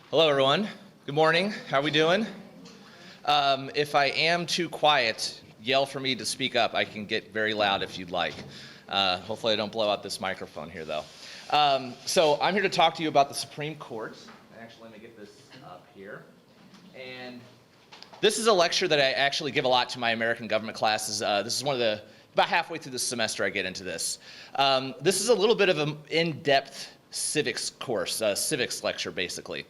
Hello, everyone. Good morning. How are we doing? If I am too quiet, yell for me to speak up. I can get very loud if you'd like. Hopefully I don't blow out this microphone here, though. So I'm here to talk to you about the Supreme Court. Actually, let me get this up here. And this is a lecture that I actually give a lot to my American government classes. This is about halfway through the semester I get into this. This is a little bit of an in-depth civics course, civics lecture, basically.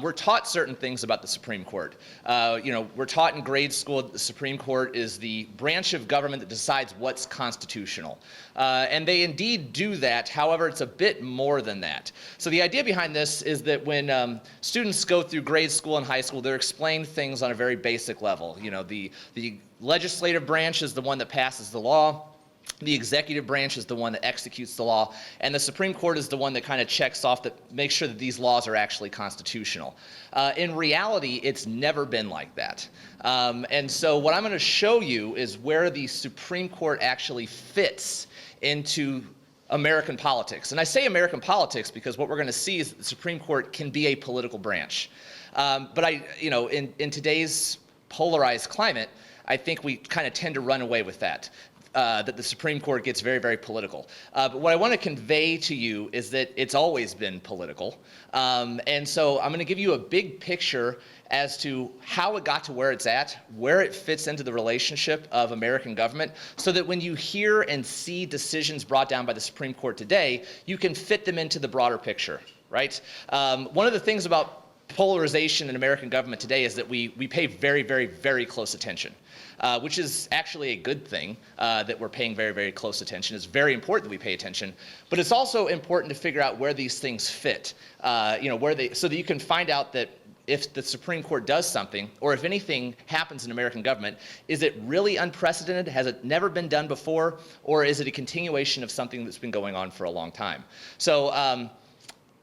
We're taught certain things about the Supreme Court. We're taught in grade school that the Supreme Court is the branch of government that decides what's constitutional. And they indeed do that. However, it's a bit more than that. So the idea behind this is that when students go through grade school and high school, they're explained things on a very basic level. You know, the legislative branch is the one that passes the law. The executive branch is the one that executes the law, and the Supreme Court is the one that kind of checks off, that makes sure that these laws are actually constitutional. In reality, it's never been like that. And so what I'm going to show you is where the Supreme Court actually fits into American politics. And I say American politics because what we're going to see is that the Supreme Court can be a political branch. But in today's polarized climate, I think we kind of tend to run away with that. That the Supreme Court gets very, very political. But what I want to convey to you is that it's always been political. And so I'm going to give you a big picture as to how it got to where it's at, where it fits into the relationship of American government, so that when you hear and see decisions brought down by the Supreme Court today, you can fit them into the broader picture, right? One of the things about polarization in American government today is that we pay very, very, very close attention. Which is actually a good thing, that we're paying very, very close attention. It's very important that we pay attention, but it's also important to figure out where these things fit, so that you can find out that if the Supreme Court does something, or if anything happens in American government, is it really unprecedented? Has it never been done before? Or is it a continuation of something that's been going on for a long time? So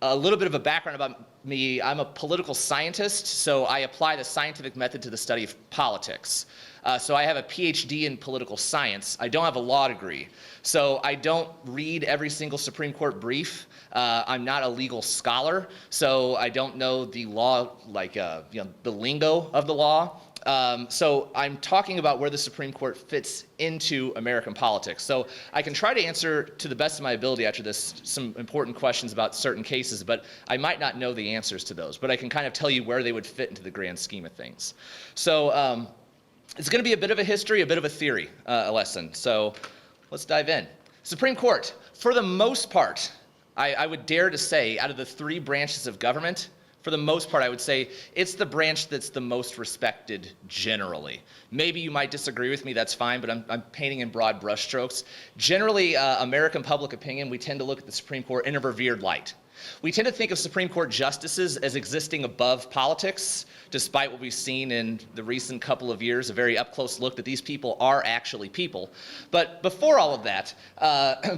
a little bit of a background about me. I'm a political scientist, so I apply the scientific method to the study of politics. So I have a Ph.D. in political science. I don't have a law degree. So I don't read every single Supreme Court brief. I'm not a legal scholar, so I don't know the law, like the lingo of the law. So I'm talking about where the Supreme Court fits into American politics. So I can try to answer to the best of my ability after this some important questions about certain cases, but I might not know the answers to those. But I can kind of tell you where they would fit into the grand scheme of things. So it's going to be a bit of a history, a bit of a theory lesson. So let's dive in. Supreme Court, for the most part, I would dare to say, out of the three branches of government, for the most part, I would say it's the branch that's the most respected generally. Maybe you might disagree with me, that's fine, but I'm painting in broad brushstrokes. Generally, American public opinion, we tend to look at the Supreme Court in a revered light. We tend to think of Supreme Court justices as existing above politics, despite what we've seen in the recent couple of years, a very up-close look that these people are actually people. But before all of that,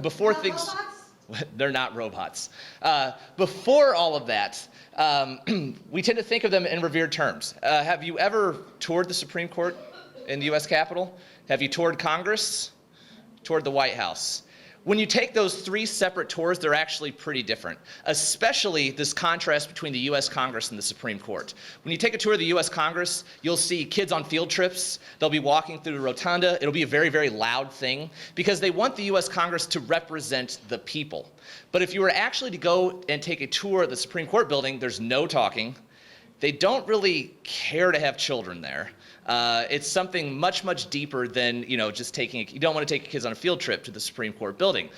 before things... Robots? They're not robots. Before all of that, we tend to think of them in revered terms. Have you ever toured the Supreme Court in the U.S. Capitol? Have you toured Congress? Toured the White House? When you take those three separate tours, they're actually pretty different, especially this contrast between the U.S. Congress and the Supreme Court. When you take a tour of the U.S. Congress, you'll see kids on field trips. They'll be walking through the rotunda. It'll be a very, very loud thing because they want the U.S. Congress to represent the people. But if you were actually to go and take a tour of the Supreme Court building, there's no talking. They don't really care to have children there. It's something much, much deeper than, just taking, you don't want to take your kids on a field trip to the Supreme Court building.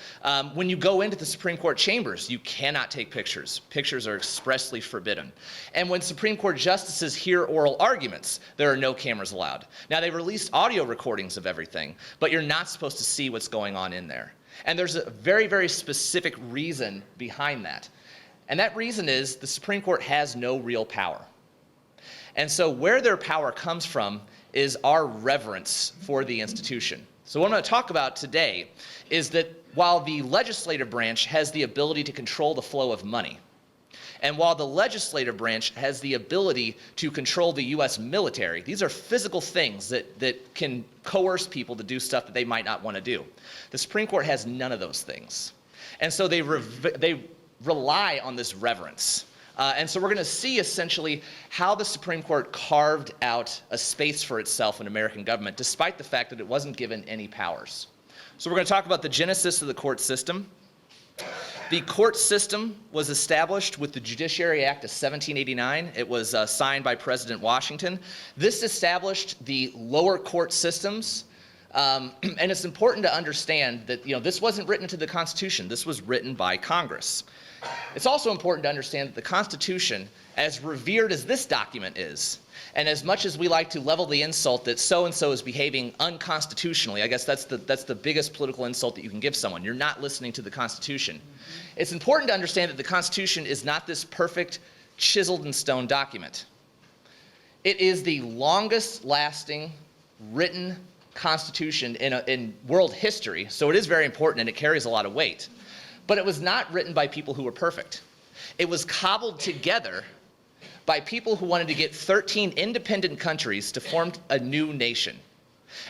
When you go into the Supreme Court chambers, you cannot take pictures. Pictures are expressly forbidden. And when Supreme Court justices hear oral arguments, there are no cameras allowed. Now, they released audio recordings of everything, but you're not supposed to see what's going on in there. And there's a very, very specific reason behind that. And that reason is the Supreme Court has no real power. And so where their power comes from is our reverence for the institution. So what I'm going to talk about today is that while the legislative branch has the ability to control the flow of money, and while the legislative branch has the ability to control the U.S. military, these are physical things that can coerce people to do stuff that they might not want to do. The Supreme Court has none of those things. And so they rely on this reverence. And so we're going to see essentially how the Supreme Court carved out a space for itself in American government, despite the fact that it wasn't given any powers. So we're going to talk about the genesis of the court system. The court system was established with the Judiciary Act of 1789. It was signed by President Washington. This established the lower court systems. And it's important to understand that this wasn't written into the Constitution. This was written by Congress. It's also important to understand that the Constitution, as revered as this document is, and as much as we like to level the insult that so-and-so is behaving unconstitutionally, I guess that's the biggest political insult that you can give someone. You're not listening to the Constitution. It's important to understand that the Constitution is not this perfect, chiseled in stone document. It is the longest lasting written Constitution in world history, so it is very important and it carries a lot of weight. But it was not written by people who were perfect. It was cobbled together by people who wanted to get 13 independent countries to form a new nation.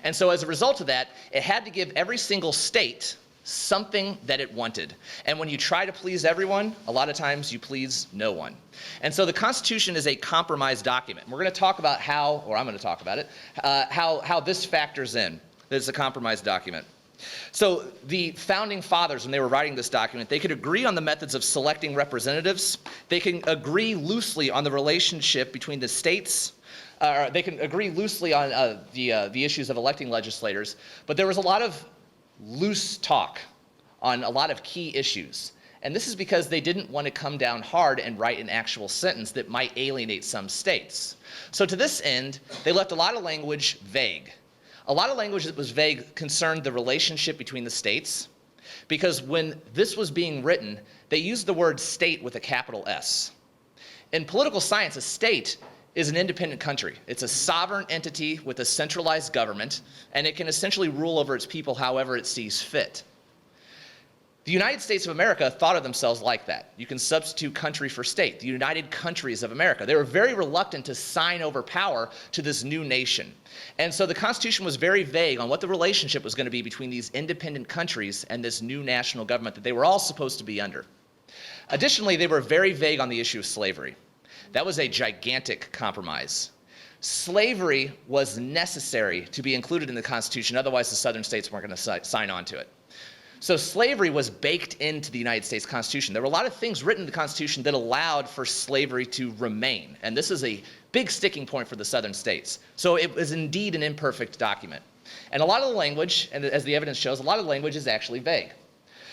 And so as a result of that, it had to give every single state something that it wanted. And when you try to please everyone, a lot of times you please no one. And so the Constitution is a compromise document. We're going to talk about how, or I'm going to talk about it, how this factors in. That it's a compromise document. So the founding fathers, when they were writing this document, they could agree on the methods of selecting representatives. They can agree loosely on the relationship between the states. They can agree loosely on the issues of electing legislators. But there was a lot of loose talk on a lot of key issues. And this is because they didn't want to come down hard and write an actual sentence that might alienate some states. So to this end, they left a lot of language vague. A lot of language that was vague concerned the relationship between the states, because when this was being written, they used the word state with a capital S. In political science, a state is an independent country. It's a sovereign entity with a centralized government, and it can essentially rule over its people however it sees fit. The United States of America thought of themselves like that. You can substitute country for state, the United Countries of America. They were very reluctant to sign over power to this new nation. And so the Constitution was very vague on what the relationship was going to be between these independent countries and this new national government that they were all supposed to be under. Additionally, they were very vague on the issue of slavery. That was a gigantic compromise. Slavery was necessary to be included in the Constitution, otherwise the southern states weren't going to sign on to it. So slavery was baked into the United States Constitution. There were a lot of things written in the Constitution that allowed for slavery to remain. And this is a big sticking point for the southern states. So it was indeed an imperfect document. And a lot of the language, and as the evidence shows, a lot of the language is actually vague.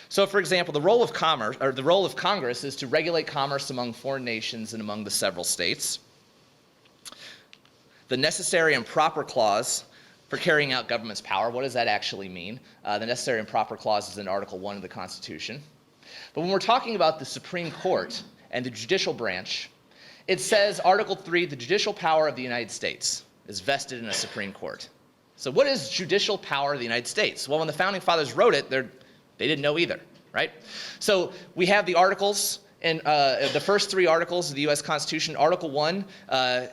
So for example, the role of Congress is to regulate commerce among foreign nations and among the several states. The necessary and proper clause for carrying out government's power. What does that actually mean? The necessary and proper clause is in Article 1 of the Constitution. But when we're talking about the Supreme Court and the judicial branch, it says, Article 3, the judicial power of the United States is vested in a Supreme Court. So what is judicial power of the United States? Well, when the Founding Fathers wrote it, they didn't know either, right? So we have the articles, and the first three articles of the U.S. Constitution. Article 1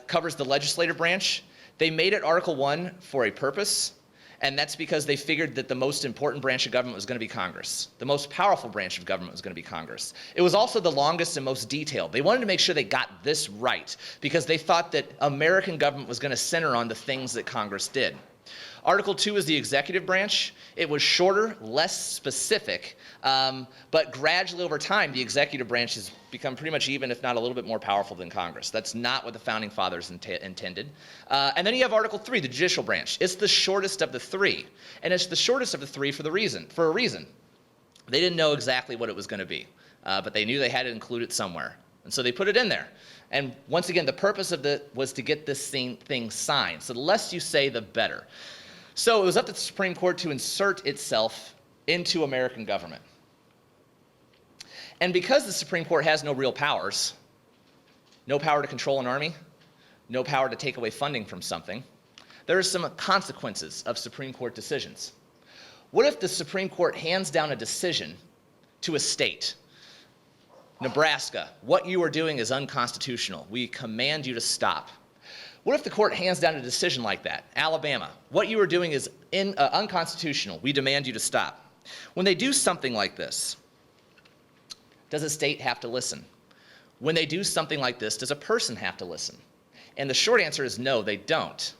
covers the legislative branch. They made it Article 1 for a purpose, and that's because they figured that the most important branch of government was going to be Congress. The most powerful branch of government was going to be Congress. It was also the longest and most detailed. They wanted to make sure they got this right because they thought that American government was going to center on the things that Congress did. Article 2 is the executive branch. It was shorter, less specific, but gradually over time, the executive branch has become pretty much even, if not a little bit more powerful than Congress. That's not what the Founding Fathers intended. And then you have Article 3, the judicial branch. It's the shortest of the three, and it's the shortest of the three for a reason. They didn't know exactly what it was going to be, but they knew they had to include it somewhere, and so they put it in there. And once again, the purpose of it was to get this thing signed. So the less you say, the better. So it was up to the Supreme Court to insert itself into American government. And because the Supreme Court has no real powers, no power to control an army, no power to take away funding from something, there are some consequences of Supreme Court decisions. What if the Supreme Court hands down a decision to a state? Nebraska, what you are doing is unconstitutional. We command you to stop. What if the court hands down a decision like that? Alabama, what you are doing is unconstitutional. We demand you to stop. When they do something like this, does a state have to listen? when they do something like this, does a person have to listen? And the short answer is no, they don't.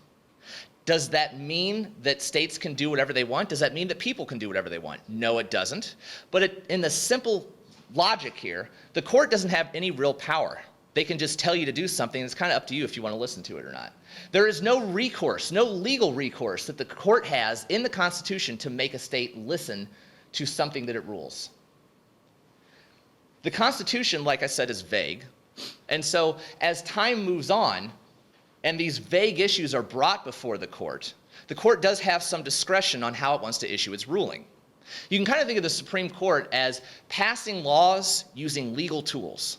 Does that mean that states can do whatever they want? Does that mean that people can do whatever they want? No, it doesn't. But in the simple logic here, the court doesn't have any real power. They can just tell you to do something. It's kind of up to you if you want to listen to it or not. There is no recourse, no legal recourse that the court has in the Constitution to make a state listen to something that it rules. The Constitution, like I said, is vague. And so as time moves on and these vague issues are brought before the court does have some discretion on how it wants to issue its ruling. You can kind of think of the Supreme Court as passing laws using legal tools.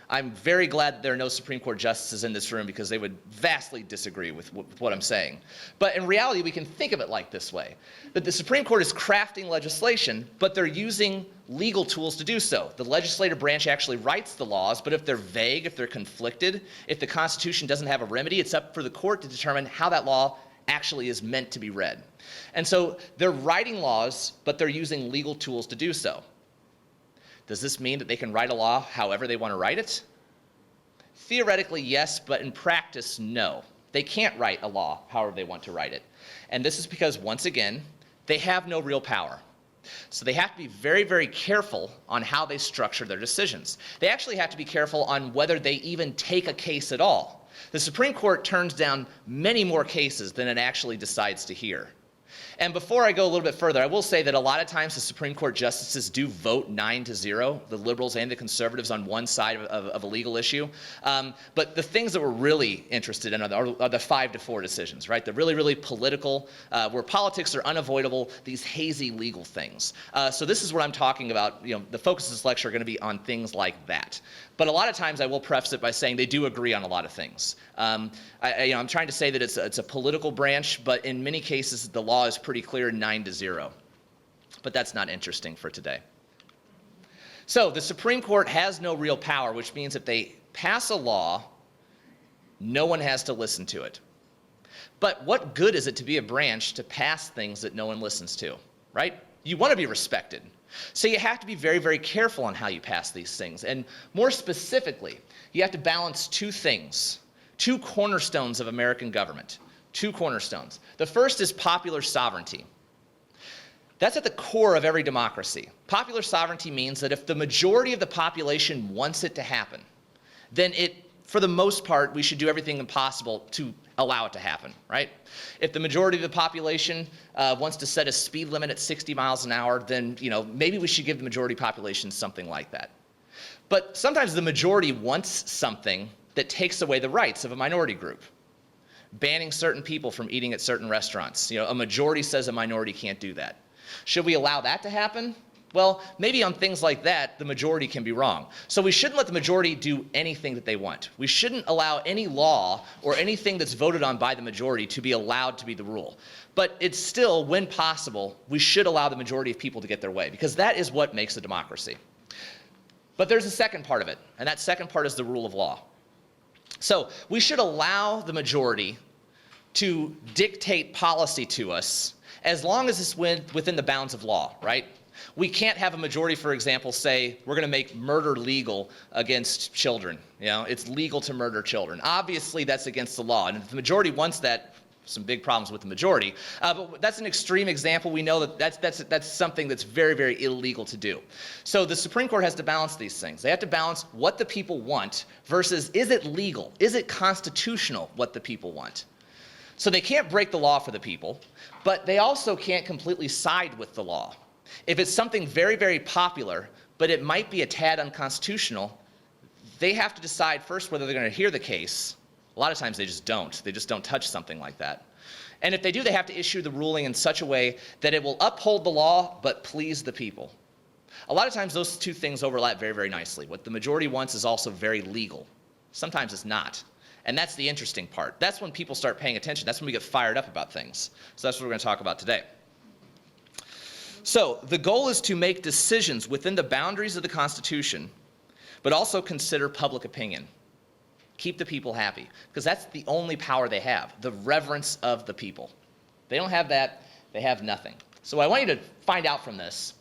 I'm very glad that there are no Supreme Court justices in this room because they would vastly disagree with what I'm saying. But in reality, we can think of it like this way, that the Supreme Court is crafting legislation, but they're using legal tools to do so. The legislative branch actually writes the laws, but if they're vague, if they're conflicted, if the Constitution doesn't have a remedy, it's up for the court to determine how that law actually is meant to be read. And so they're writing laws, but they're using legal tools to do so. Does this mean that they can write a law however they want to write it? Theoretically, yes, but in practice, no. They can't write a law however they want to write it. And this is because, once again, they have no real power. So they have to be very, very careful on how they structure their decisions. They actually have to be careful on whether they even take a case at all. The Supreme Court turns down many more cases than it actually decides to hear. And before I go a little bit further, I will say that a lot of times the Supreme Court justices do vote 9-0, the liberals and the conservatives on one side of a legal issue. But the things that we're really interested in are the 5-4 decisions, right? The really, really political, where politics are unavoidable, these hazy legal things. So this is what I'm talking about. The focus of this lecture are going to be on things like that. But a lot of times I will preface it by saying they do agree on a lot of things. I'm trying to say that it's a political branch, but in many cases the law is pretty clear 9-0. But that's not interesting for today. So the Supreme Court has no real power, which means if they pass a law, no one has to listen to it. But what good is it to be a branch to pass things that no one listens to, right? You want to be respected. So you have to be very, very careful on how you pass these things. And more specifically, you have to balance two things, two cornerstones of American government, two cornerstones. The first is popular sovereignty. That's at the core of every democracy. Popular sovereignty means that if the majority of the population wants it to happen, then for the most part, we should do everything possible to allow it to happen, right? If the majority of the population wants to set a speed limit at 60 miles an hour, then maybe we should give the majority population something like that. But sometimes the majority wants something that takes away the rights of a minority group. Banning certain people from eating at certain restaurants. A majority says a minority can't do that. Should we allow that to happen? Well, maybe on things like that, the majority can be wrong. So we shouldn't let the majority do anything that they want. We shouldn't allow any law or anything that's voted on by the majority to be allowed to be the rule. But it's still, when possible, we should allow the majority of people to get their way, because that is what makes a democracy. But there's a second part of it, and that second part is the rule of law. So we should allow the majority to dictate policy to us as long as it's within the bounds of law, right? We can't have a majority, for example, say we're going to make murder legal against children. It's legal to murder children. Obviously, that's against the law. And if the majority wants that, some big problems with the majority. But that's an extreme example. We know that that's something that's very, very illegal to do. So the Supreme Court has to balance these things. They have to balance what the people want versus is it legal? Is it constitutional what the people want? So they can't break the law for the people, but they also can't completely side with the law. If it's something very, very popular, but it might be a tad unconstitutional, they have to decide first whether they're going to hear the case. A lot of times they just don't. They just don't touch something like that. And if they do, they have to issue the ruling in such a way that it will uphold the law but please the people. A lot of times those two things overlap very, very nicely. What the majority wants is also very legal. Sometimes it's not. And that's the interesting part. That's when people start paying attention. That's when we get fired up about things. So that's what we're going to talk about today. So the goal is to make decisions within the boundaries of the Constitution, but also consider public opinion. Keep the people happy, because that's the only power they have, the reverence of the people. They don't have that, they have nothing. So what I want you to find out from this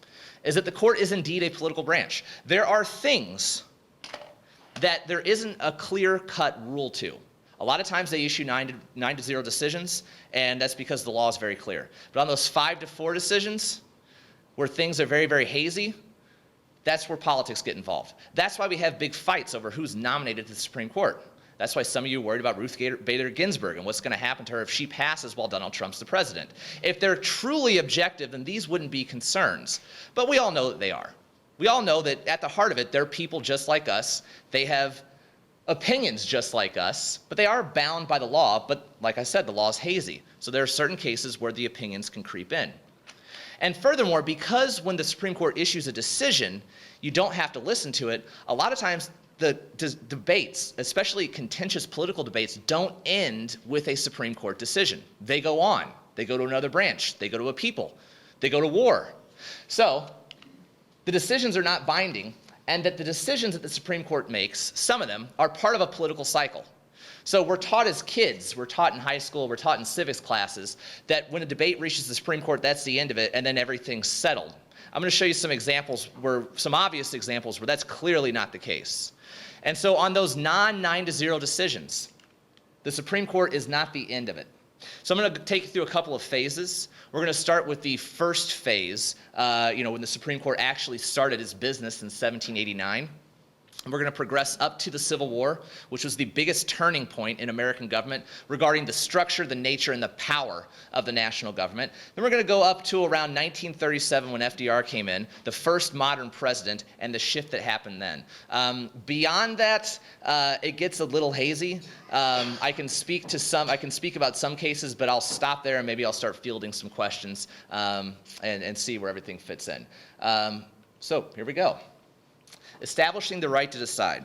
is that the court is indeed a political branch. There are things that there isn't a clear-cut rule to. A lot of times they issue 9-0 decisions, and that's because the law is very clear. But on those 5-4 decisions, where things are very, very hazy, that's where politics get involved. That's why we have big fights over who's nominated to the Supreme Court. That's why some of you are worried about Ruth Bader Ginsburg and what's going to happen to her if she passes while Donald Trump's the president. If they're truly objective, then these wouldn't be concerns. But we all know that they are. We all know that at the heart of it, they're people just like us. They have opinions just like us, but they are bound by the law. But like I said, the law is hazy. So there are certain cases where the opinions can creep in. And furthermore, because when the Supreme Court issues a decision, you don't have to listen to it, a lot of times the debates, especially contentious political debates, don't end with a Supreme Court decision. They go on. They go to another branch. They go to a people. They go to war. So the decisions are not binding, and that the decisions that the Supreme Court makes, some of them, are part of a political cycle. So we're taught as kids, we're taught in high school, we're taught in civics classes, that when a debate reaches the Supreme Court, that's the end of it, and then everything's settled. I'm going to show you some examples some obvious examples where that's clearly not the case. And so on those non-9-0 decisions, the Supreme Court is not the end of it. So I'm going to take you through a couple of phases. We're going to start with the first phase, when the Supreme Court actually started its business in 1789. And we're going to progress up to the Civil War, which was the biggest turning point in American government regarding the structure, the nature, and the power of the national government. Then we're going to go up to around 1937 when FDR came in, the first modern president, and the shift that happened then. Beyond that, it gets a little hazy. I can speak about some cases, but I'll stop there and maybe I'll start fielding some questions and see where everything fits in. So here we go. Establishing the right to decide.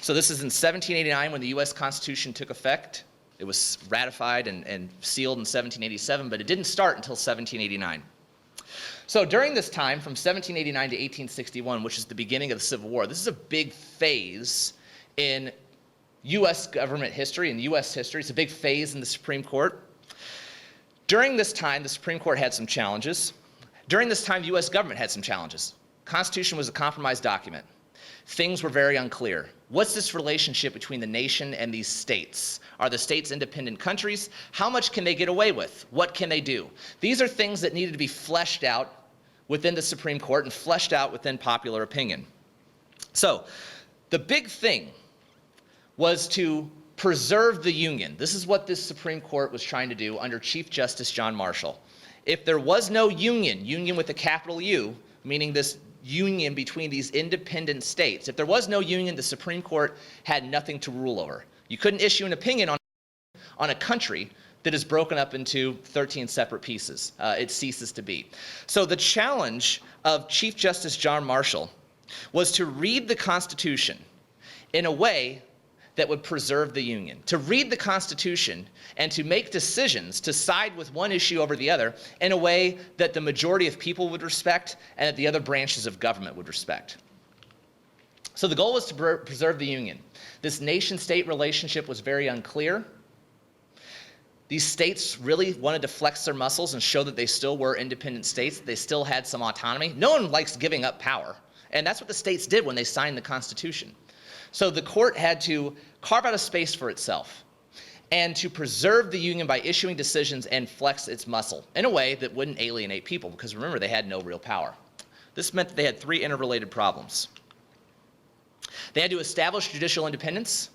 So this is in 1789 when the U.S. Constitution took effect. It was ratified and sealed in 1787, but it didn't start until 1789. So during this time, from 1789 to 1861, which is the beginning of the Civil War, this is a big phase in U.S. government history and U.S. history. It's a big phase in the Supreme Court. During this time, the Supreme Court had some challenges. During this time, the U.S. government had some challenges. Constitution was a compromise document. Things were very unclear. What's this relationship between the nation and these states? Are the states independent countries? How much can they get away with? What can they do? These are things that needed to be fleshed out within the Supreme Court and fleshed out within popular opinion. So the big thing was to preserve the Union. This is what this Supreme Court was trying to do under Chief Justice John Marshall. If there was no union with a capital U, meaning this union between these independent states. If there was no union, the Supreme Court had nothing to rule over. You couldn't issue an opinion on a country that is broken up into 13 separate pieces. It ceases to be. So the challenge of Chief Justice John Marshall was to read the Constitution in a way that would preserve the Union, to read the Constitution and to make decisions to side with one issue over the other in a way that the majority of people would respect and that the other branches of government would respect. So the goal was to preserve the Union. This nation-state relationship was very unclear. These states really wanted to flex their muscles and show that they still were independent states, that they still had some autonomy. No one likes giving up power, and that's what the states did when they signed the Constitution. So the court had to carve out a space for itself and to preserve the Union by issuing decisions and flex its muscle in a way that wouldn't alienate people, because remember, they had no real power. This meant that they had three interrelated problems. They had to establish judicial independence.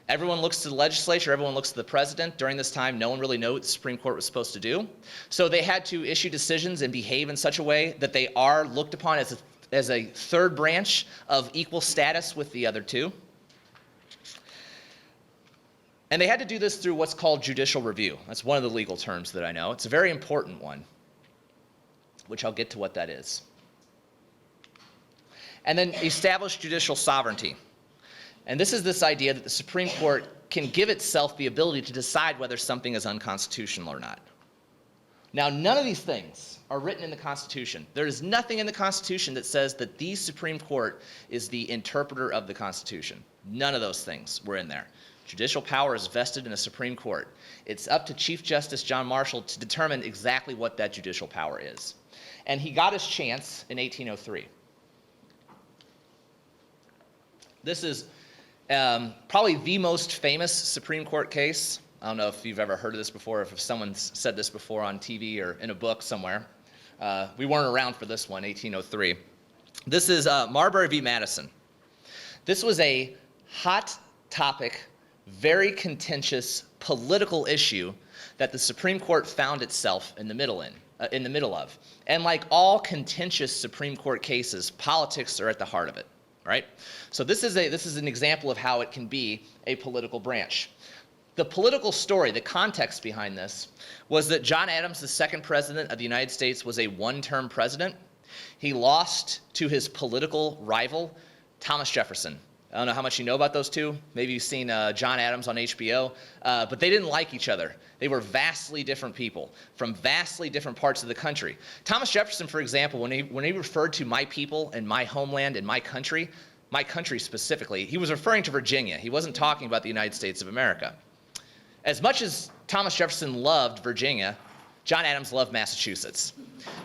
Everyone looks to the legislature, everyone looks to the president. During this time, no one really knew what the Supreme Court was supposed to do. So they had to issue decisions and behave in such a way that they are looked upon as a third branch of equal status with the other two. And they had to do this through what's called judicial review. That's one of the legal terms that I know. It's a very important one, which I'll get to what that is. And then establish judicial sovereignty. And this is this idea that the Supreme Court can give itself the ability to decide whether something is unconstitutional or not. Now, none of these things are written in the Constitution. There is nothing in the Constitution that says that the Supreme Court is the interpreter of the Constitution. None of those things were in there. Judicial power is vested in a Supreme Court. It's up to Chief Justice John Marshall to determine exactly what that judicial power is. And he got his chance in 1803. This is probably the most famous Supreme Court case. I don't know if you've ever heard of this before, if someone's said this before on TV or in a book somewhere. We weren't around for this one, 1803. This is Marbury v. Madison. This was a hot topic, very contentious political issue that the Supreme Court found itself in the middle of. And like all contentious Supreme Court cases, politics are at the heart of it, right? So this is an example of how it can be a political branch. The political story, the context behind this, was that John Adams, the second president of the United States, was a one-term president. He lost to his political rival, Thomas Jefferson. I don't know how much you know about those two. Maybe you've seen John Adams on HBO, but they didn't like each other. They were vastly different people from vastly different parts of the country. Thomas Jefferson, for example, when he referred to my people and my homeland and my country specifically, he was referring to Virginia. He wasn't talking about the United States of America. As much as Thomas Jefferson loved Virginia, John Adams loved Massachusetts.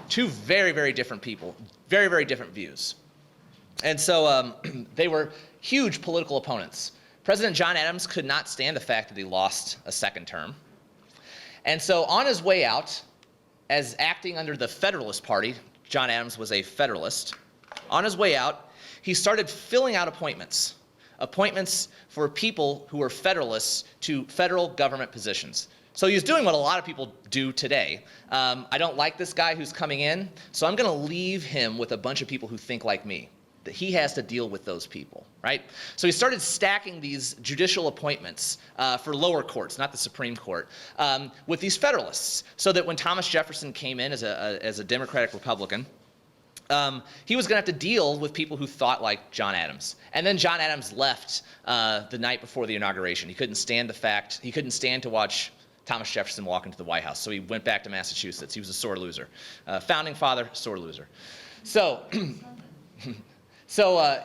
Two very, very different people, very, very different views. And so they were huge political opponents. President John Adams could not stand the fact that he lost a second term. And so on his way out, as acting under the Federalist Party, John Adams was a Federalist, on his way out, he started filling out appointments for people who were Federalists to federal government positions. So he was doing what a lot of people do today. I don't like this guy who's coming in, so I'm going to leave him with a bunch of people who think like me. That he has to deal with those people, right? So he started stacking these judicial appointments for lower courts, not the Supreme Court, with these Federalists, so that when Thomas Jefferson came in as a Democratic Republican, he was going to have to deal with people who thought like John Adams. And then John Adams left the night before the inauguration. He couldn't stand to watch Thomas Jefferson walk into the White House, so he went back to Massachusetts. He was a sore loser. Founding father, sore loser. So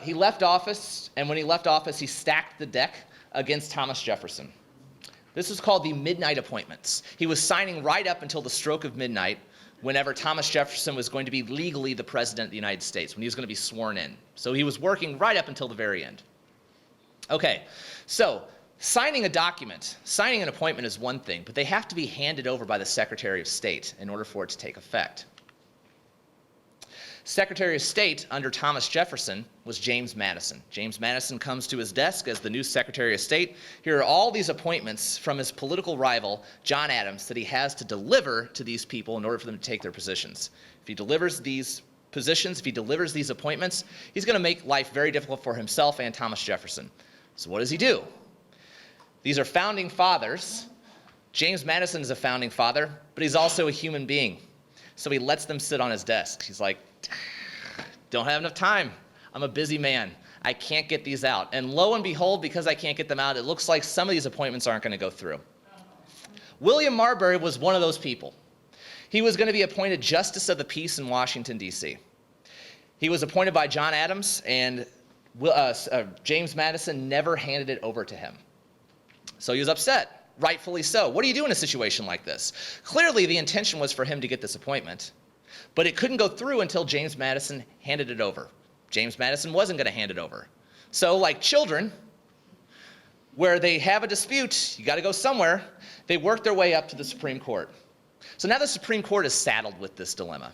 he left office, and when he left office, he stacked the deck against Thomas Jefferson. This was called the midnight appointments. He was signing right up until the stroke of midnight whenever Thomas Jefferson was going to be legally the president of the United States, when he was going to be sworn in. So he was working right up until the very end. Okay, so signing a document, signing an appointment is one thing, but they have to be handed over by the Secretary of State in order for it to take effect. Secretary of State under Thomas Jefferson was James Madison. James Madison comes to his desk as the new Secretary of State. Here are all these appointments from his political rival, John Adams, that he has to deliver to these people in order for them to take their positions. If he delivers these positions, if he delivers these appointments, he's going to make life very difficult for himself and Thomas Jefferson. So what does he do? These are founding fathers. James Madison is a founding father, but he's also a human being. So he lets them sit on his desk. He's like, don't have enough time. I'm a busy man. I can't get these out. And lo and behold, because I can't get them out, it looks like some of these appointments aren't going to go through. William Marbury was one of those people. He was going to be appointed Justice of the Peace in Washington, D.C. He was appointed by John Adams, and James Madison never handed it over to him. So he was upset, rightfully so. What do you do in a situation like this? Clearly, the intention was for him to get this appointment, but it couldn't go through until James Madison handed it over. James Madison wasn't going to hand it over. So like children, where they have a dispute, you got to go somewhere, they work their way up to the Supreme Court. So now the Supreme Court is saddled with this dilemma.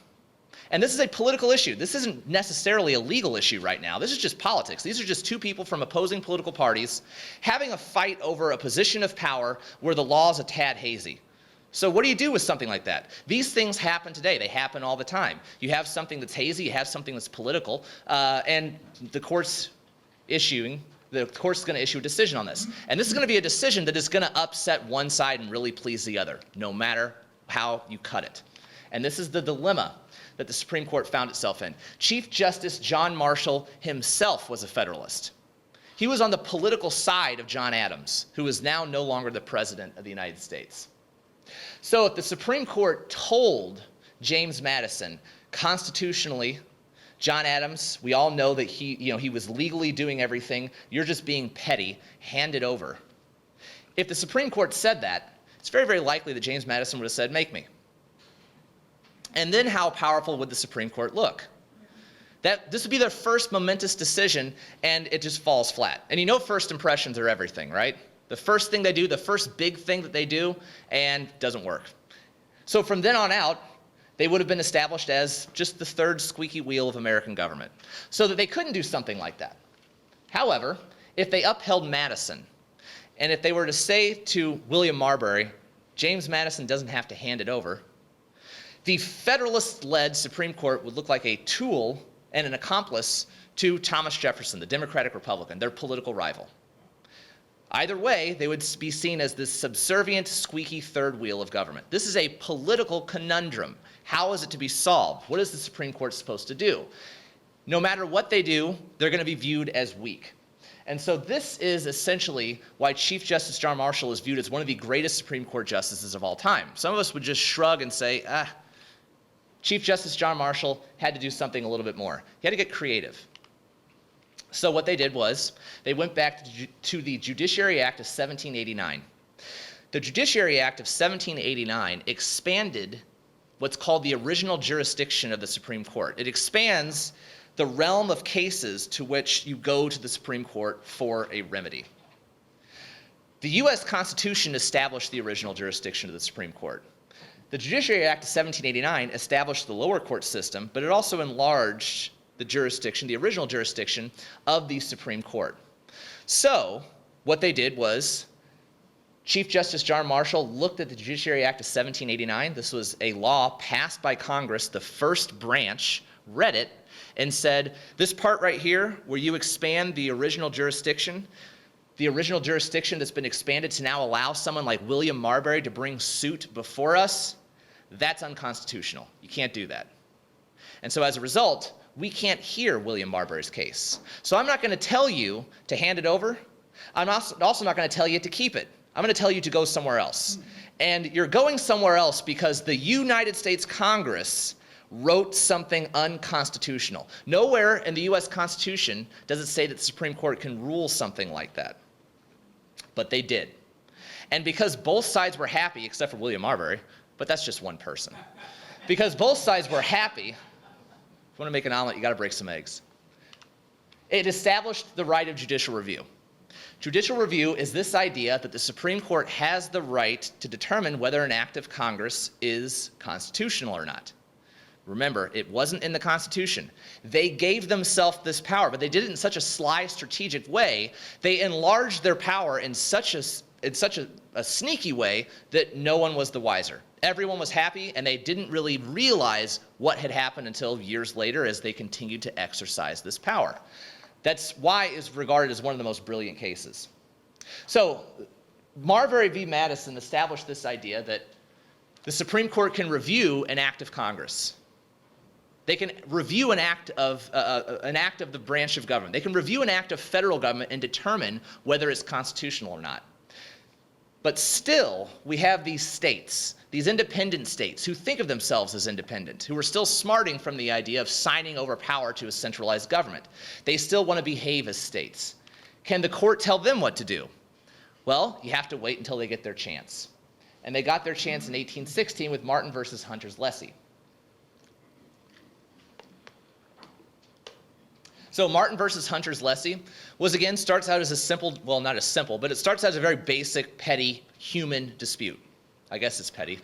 And this is a political issue. This isn't necessarily a legal issue right now. This is just politics. These are just two people from opposing political parties having a fight over a position of power where the law is a tad hazy. So what do you do with something like that? These things happen today. They happen all the time. You have something that's hazy, you have something that's political, and the court's going to issue a decision on this. And this is going to be a decision that is going to upset one side and really please the other, no matter how you cut it. And this is the dilemma that the Supreme Court found itself in. Chief Justice John Marshall himself was a Federalist. He was on the political side of John Adams, who is now no longer the President of the United States. So if the Supreme Court told James Madison, constitutionally, John Adams, we all know that he was legally doing everything, you're just being petty, hand it over. If the Supreme Court said that, it's very, very likely that James Madison would have said, make me. And then how powerful would the Supreme Court look? This would be their first momentous decision, and it just falls flat. And you know first impressions are everything, right? The first thing they do, the first big thing that they do, and doesn't work. So from then on out, they would have been established as just the third squeaky wheel of American government, so that they couldn't do something like that. However, if they upheld Madison, and if they were to say to William Marbury, James Madison doesn't have to hand it over, the Federalist-led Supreme Court would look like a tool and an accomplice to Thomas Jefferson, the Democratic Republican, their political rival. Either way, they would be seen as this subservient, squeaky third wheel of government. This is a political conundrum. How is it to be solved? What is the Supreme Court supposed to do? No matter what they do, they're going to be viewed as weak. And so this is essentially why Chief Justice John Marshall is viewed as one of the greatest Supreme Court justices of all time. Some of us would just shrug and say, Chief Justice John Marshall had to do something a little bit more. He had to get creative. So what they did was they went back to the Judiciary Act of 1789. The Judiciary Act of 1789 expanded what's called the original jurisdiction of the Supreme Court. It expands the realm of cases to which you go to the Supreme Court for a remedy. The U.S. Constitution established the original jurisdiction of the Supreme Court. The Judiciary Act of 1789 established the lower court system, but it also enlarged the jurisdiction, the original jurisdiction of the Supreme Court. So what they did was Chief Justice John Marshall looked at the Judiciary Act of 1789. This was a law passed by Congress, the first branch, read it, and said, this part right here where you expand the original jurisdiction that's been expanded to now allow someone like William Marbury to bring suit before us, that's unconstitutional. You can't do that. And so as a result, we can't hear William Marbury's case. So I'm not going to tell you to hand it over. I'm also not going to tell you to keep it. I'm going to tell you to go somewhere else. And you're going somewhere else because the United States Congress wrote something unconstitutional. Nowhere in the U.S. Constitution does it say that the Supreme Court can rule something like that. But they did. And because both sides were happy, except for William Marbury, but that's just one person. Because both sides were happy, if you want to make an omelet, you got to break some eggs. It established the right of judicial review. Judicial review is this idea that the Supreme Court has the right to determine whether an act of Congress is constitutional or not. Remember, it wasn't in the Constitution. They gave themselves this power, but they did it in such a sly, strategic way. They enlarged their power in such a sneaky way that no one was the wiser. Everyone was happy, and they didn't really realize what had happened until years later as they continued to exercise this power. That's why it's regarded as one of the most brilliant cases. So Marbury v. Madison established this idea that the Supreme Court can review an act of Congress. They can review an act of the branch of government. They can review an act of federal government and determine whether it's constitutional or not. But still, we have these states, these independent states, who think of themselves as independent, who are still smarting from the idea of signing over power to a centralized government. They still want to behave as states. Can the court tell them what to do? Well, you have to wait until they get their chance. And they got their chance in 1816 with Martin versus Hunter's-Lessee. So Martin versus Hunter's-Lessee starts out as a simple, well, not as simple, but it starts out as a very basic, petty, human dispute. I guess it's petty.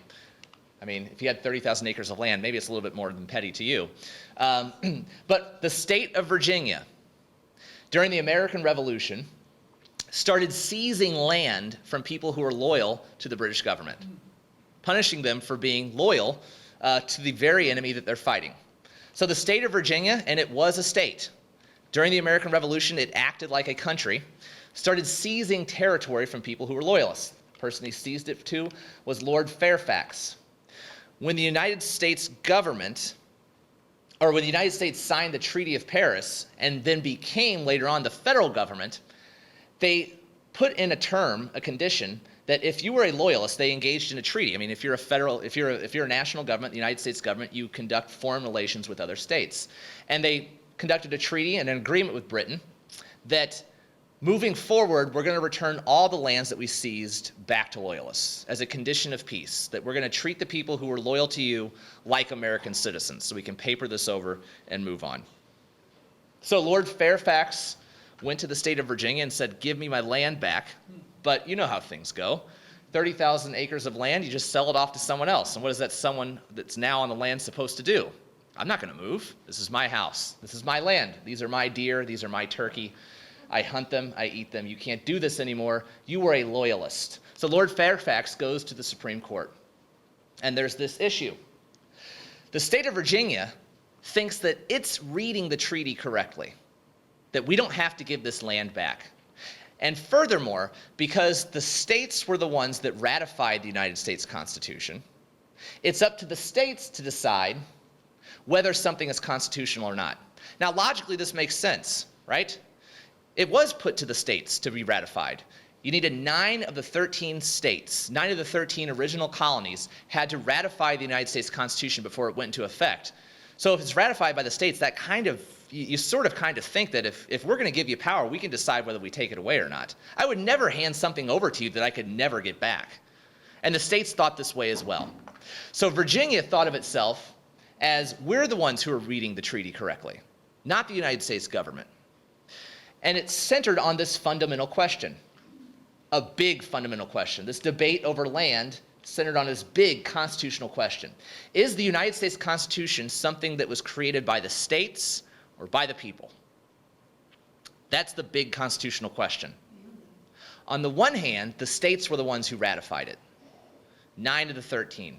I mean, if you had 30,000 acres of land, maybe it's a little bit more than petty to you. But the state of Virginia, during the American Revolution, started seizing land from people who were loyal to the British government, punishing them for being loyal to the very enemy that they're fighting. So the state of Virginia, and it was a state, during the American Revolution, it acted like a country, started seizing territory from people who were loyalists. The person he seized it to was Lord Fairfax. When the United States government, or when the United States signed the Treaty of Paris and then became later on the federal government, they put in a condition that if you were a loyalist, they engaged in a treaty. I mean, if you're a national government, the United States government, you conduct foreign relations with other states. And they conducted a treaty and an agreement with Britain that moving forward, we're going to return all the lands that we seized back to loyalists as a condition of peace, that we're going to treat the people who are loyal to you like American citizens so we can paper this over and move on. So Lord Fairfax went to the state of Virginia and said, give me my land back. But you know how things go. 30,000 acres of land, you just sell it off to someone else. And what is that someone that's now on the land supposed to do? I'm not going to move. This is my house. This is my land. These are my deer. These are my turkey. I hunt them. I eat them. You can't do this anymore. You were a loyalist. So Lord Fairfax goes to the Supreme Court. And there's this issue. The state of Virginia thinks that it's reading the treaty correctly, that we don't have to give this land back. And furthermore, because the states were the ones that ratified the United States Constitution, it's up to the states to decide whether something is constitutional or not. Now, logically, this makes sense, right? It was put to the states to be ratified. You needed 9 of the 13 states, 9 of the 13 original colonies had to ratify the United States Constitution before it went into effect. So if it's ratified by the states, that kind of, you sort of think that if we're going to give you power, we can decide whether we take it away or not. I would never hand something over to you that I could never get back. And the states thought this way as well. So Virginia thought of itself as we're the ones who are reading the treaty correctly, not the United States government. And it's centered on this fundamental question, a big fundamental question. This debate over land centered on this big constitutional question. Is the United States Constitution something that was created by the states or by the people? That's the big constitutional question. On the one hand, the states were the ones who ratified it, 9 of the 13.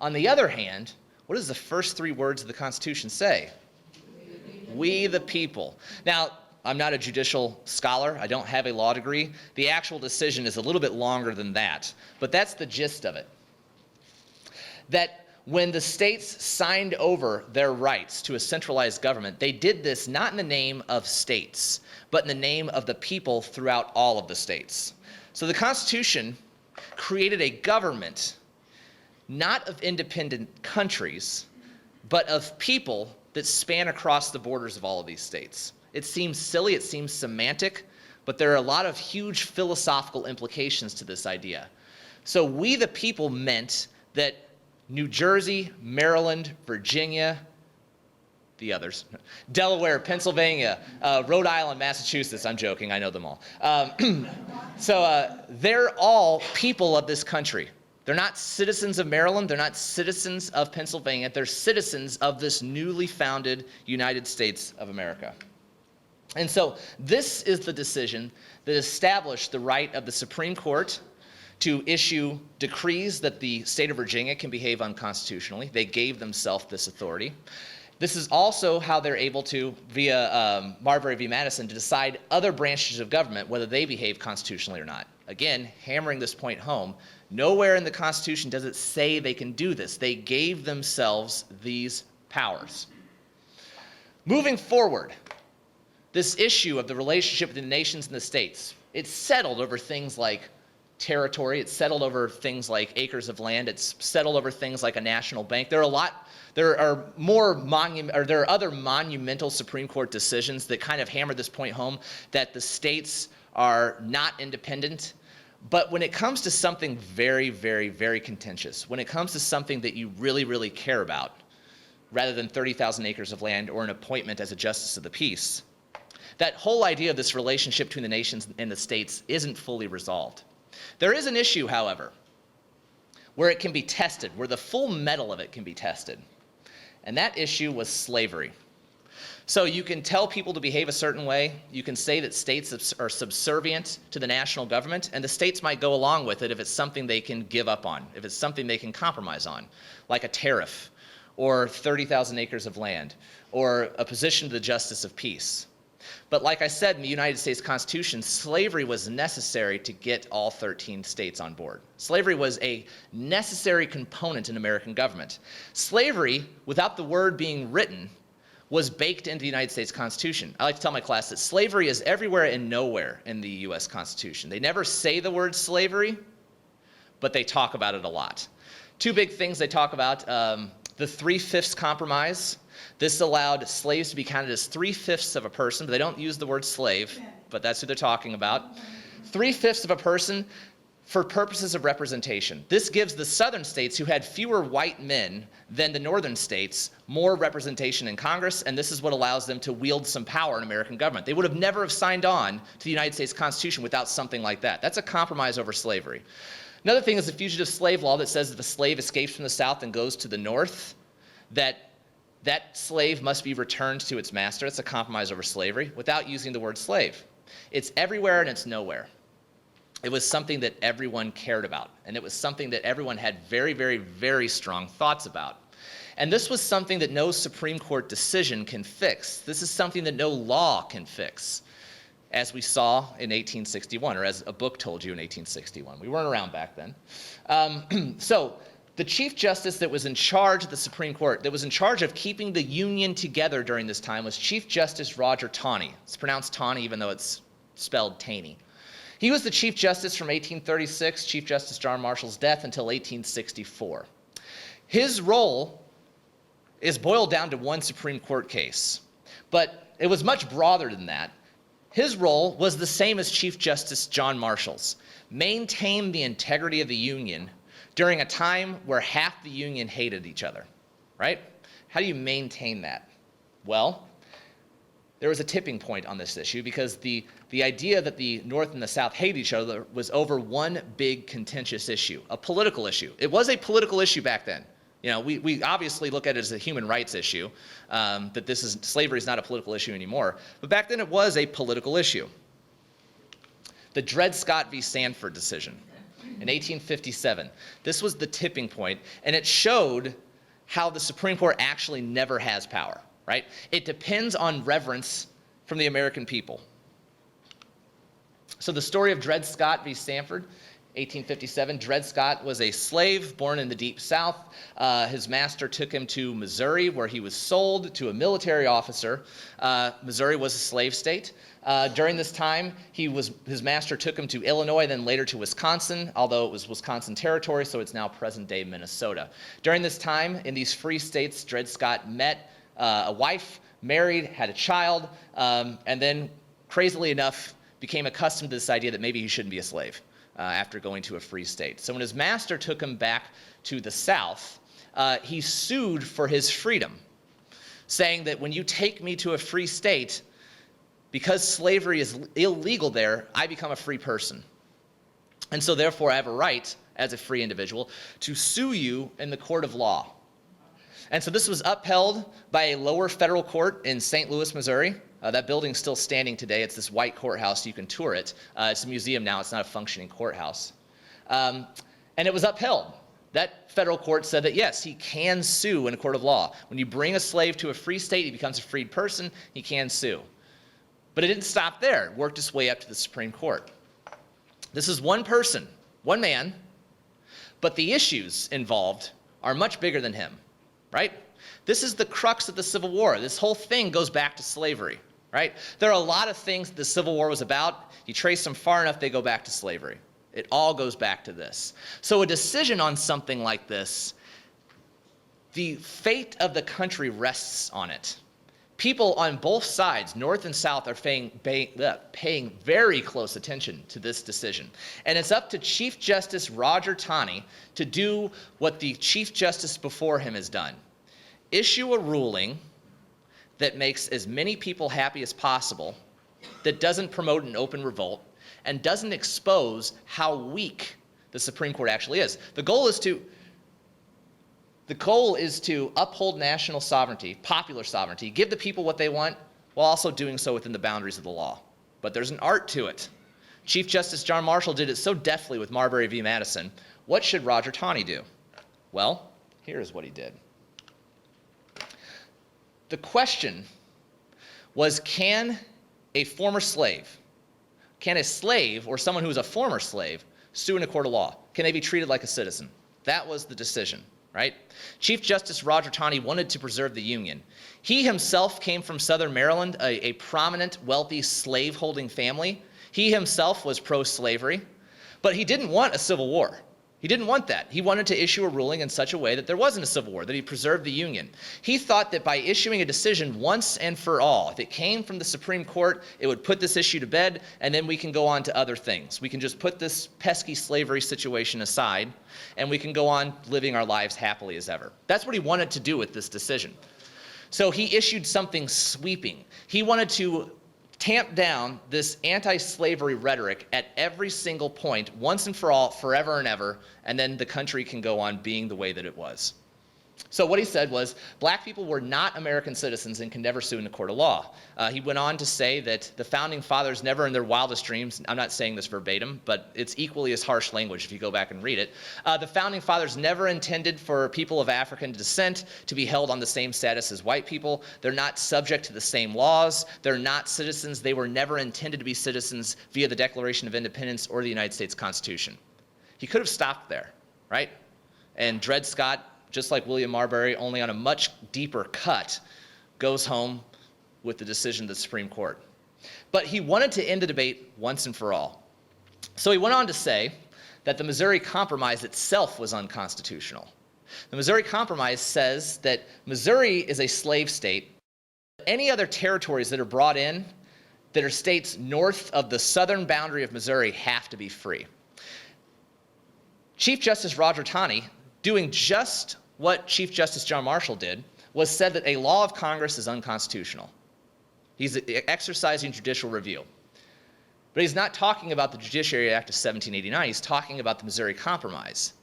On the other hand, what does the first 3 words of the Constitution say? We the people. Now, I'm not a judicial scholar. I don't have a law degree. The actual decision is a little bit longer than that, but that's the gist of it. That when the states signed over their rights to a centralized government, they did this not in the name of states, but in the name of the people throughout all of the states. So the Constitution created a government not of independent countries, but of people that span across the borders of all of these states. It seems silly, it seems semantic, but there are a lot of huge philosophical implications to this idea. So we the people meant that New Jersey, Maryland, Virginia, the others, Delaware, Pennsylvania, Rhode Island, Massachusetts, I'm joking, I know them all. They're all people of this country. They're not citizens of Maryland, they're not citizens of Pennsylvania, they're citizens of this newly founded United States of America. And so this is the decision that established the right of the Supreme Court to issue decrees that the state of Virginia can behave unconstitutionally. They gave themselves this authority. This is also how they're able to, via Marbury v. Madison, to decide other branches of government whether they behave constitutionally or not. Again, hammering this point home, nowhere in the Constitution does it say they can do this. They gave themselves these powers. Moving forward, this issue of the relationship between the nations and the states, it's settled over things like territory, it's settled over things like acres of land, it's settled over things like a national bank. There are other monumental Supreme Court decisions that kind of hammer this point home that the states are not independent. But when it comes to something very, very, very contentious, when it comes to something that you really, really care about, rather than 30,000 acres of land or an appointment as a justice of the peace, that whole idea of this relationship between the nations and the states isn't fully resolved. There is an issue, however, where it can be tested, where the full metal of it can be tested. And that issue was slavery. So you can tell people to behave a certain way. You can say that states are subservient to the national government, and the states might go along with it if it's something they can give up on, if it's something they can compromise on, like a tariff, or 30,000 acres of land, or a position to the justice of peace. But like I said, in the United States Constitution, slavery was necessary to get all 13 states on board. Slavery was a necessary component in American government. Slavery, without the word being written, was baked into the United States Constitution. I like to tell my class that slavery is everywhere and nowhere in the U.S. Constitution. They never say the word slavery, but they talk about it a lot. Two big things they talk about, the 3/5 compromise. This allowed slaves to be counted as 3/5 of a person, but they don't use the word slave, but that's who they're talking about. 3/5 of a person for purposes of representation. This gives the southern states, who had fewer white men than the northern states, more representation in Congress, and this is what allows them to wield some power in American government. They would have never have signed on to the United States Constitution without something like that. That's a compromise over slavery. Another thing is the fugitive slave law that says if a slave escapes from the South and goes to the North, that slave must be returned to its master. It's a compromise over slavery without using the word slave. It's everywhere and it's nowhere. It was something that everyone cared about, and it was something that everyone had very, very, very strong thoughts about. And this was something that no Supreme Court decision can fix. This is something that no law can fix, as we saw in 1861, or as a book told you in 1861. We weren't around back then. So the Chief Justice that was in charge of the Supreme Court, that was in charge of keeping the Union together during this time, was Chief Justice Roger Taney. It's pronounced Taney, even though it's spelled Taney. He was the Chief Justice from 1836, Chief Justice John Marshall's death, until 1864. His role is boiled down to one Supreme Court case, but it was much broader than that. His role was the same as Chief Justice John Marshall's: maintain the integrity of the Union during a time where half the Union hated each other, right? How do you maintain that? Well, there was a tipping point on this issue because the idea that the North and the South hate each other was over one big contentious issue, a political issue. It was a political issue back then. You know, we obviously look at it as a human rights issue, that slavery is not a political issue anymore. But back then it was a political issue. The Dred Scott v. Sanford decision in 1857. This was the tipping point, and it showed how the Supreme Court actually never has power. Right? It depends on reverence from the American people. So the story of Dred Scott v. Sanford, 1857. Dred Scott was a slave born in the Deep South. His master took him to Missouri, where he was sold to a military officer. Missouri was a slave state. During this time, his master took him to Illinois, then later to Wisconsin, although it was Wisconsin territory, so it's now present-day Minnesota. During this time, in these free states, Dred Scott met a wife, married, had a child, and then, crazily enough, became accustomed to this idea that maybe he shouldn't be a slave after going to a free state. So when his master took him back to the South, he sued for his freedom, saying that when you take me to a free state, because slavery is illegal there, I become a free person. And so therefore I have a right, as a free individual, to sue you in the court of law. And so this was upheld by a lower federal court in St. Louis, Missouri. That building's still standing today. It's this white courthouse. You can tour it. It's a museum now. It's not a functioning courthouse. And it was upheld. That federal court said that, yes, he can sue in a court of law. When you bring a slave to a free state, he becomes a freed person. He can sue. But it didn't stop there. It worked its way up to the Supreme Court. This is one person, one man, but the issues involved are much bigger than him. Right? This is the crux of the Civil War. This whole thing goes back to slavery, right? There are a lot of things the Civil War was about. You trace them far enough, they go back to slavery. It all goes back to this. So a decision on something like this, the fate of the country rests on it. People on both sides, North and South, are paying very close attention to this decision. And it's up to Chief Justice Roger Taney to do what the Chief Justice before him has done. Issue a ruling that makes as many people happy as possible, that doesn't promote an open revolt, and doesn't expose how weak the Supreme Court actually is. The goal is to uphold national sovereignty, popular sovereignty, give the people what they want, while also doing so within the boundaries of the law. But there's an art to it. Chief Justice John Marshall did it so deftly with Marbury v. Madison. What should Roger Taney do? Well, here's what he did. The question was, can a slave or someone who is a former slave sue in a court of law? Can they be treated like a citizen? That was the decision. Right? Chief Justice Roger Taney wanted to preserve the Union. He himself came from Southern Maryland, a prominent, wealthy slave-holding family. He himself was pro-slavery, but he didn't want a civil war. He didn't want that. He wanted to issue a ruling in such a way that there wasn't a civil war, that he preserved the Union. He thought that by issuing a decision once and for all, if it came from the Supreme Court, it would put this issue to bed, and then we can go on to other things. We can just put this pesky slavery situation aside, and we can go on living our lives happily as ever. That's what he wanted to do with this decision. So he issued something sweeping. He wanted to tamp down this anti-slavery rhetoric at every single point, once and for all, forever and ever, and then the country can go on being the way that it was. So what he said was, black people were not American citizens and can never sue in a court of law. He went on to say that the founding fathers never in their wildest dreams, I'm not saying this verbatim, but it's equally as harsh language if you go back and read it. The founding fathers never intended for people of African descent to be held on the same status as white people. They're not subject to the same laws. They're not citizens. They were never intended to be citizens via the Declaration of Independence or the United States Constitution. He could have stopped there, right? And Dred Scott, just like William Marbury, only on a much deeper cut, goes home with the decision of the Supreme Court. But he wanted to end the debate once and for all. So he went on to say that the Missouri Compromise itself was unconstitutional. The Missouri Compromise says that Missouri is a slave state. Any other territories that are brought in that are states north of the southern boundary of Missouri have to be free. Chief Justice Roger Taney, doing just what Chief Justice John Marshall did, was said that a law of Congress is unconstitutional. He's exercising judicial review. But he's not talking about the Judiciary Act of 1789. He's talking about the Missouri Compromise,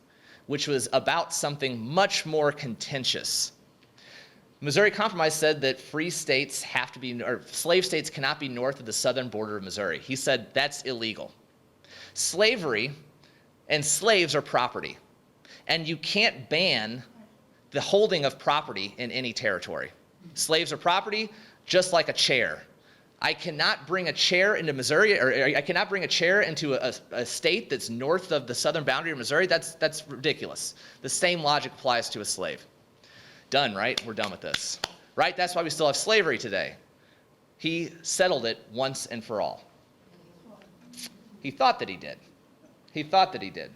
which was about something much more contentious. The Missouri Compromise said that free states have to be, or slave states cannot be north of the southern border of Missouri. He said that's illegal. Slavery and slaves are property, and you can't ban the holding of property in any territory. Slaves are property, just like a chair. I cannot bring a chair into Missouri, or I cannot bring a chair into a state that's north of the southern boundary of Missouri. That's ridiculous. The same logic applies to a slave. Done, right? We're done with this. Right? That's why we still have slavery today. He settled it once and for all. He thought that he did. He thought that he did.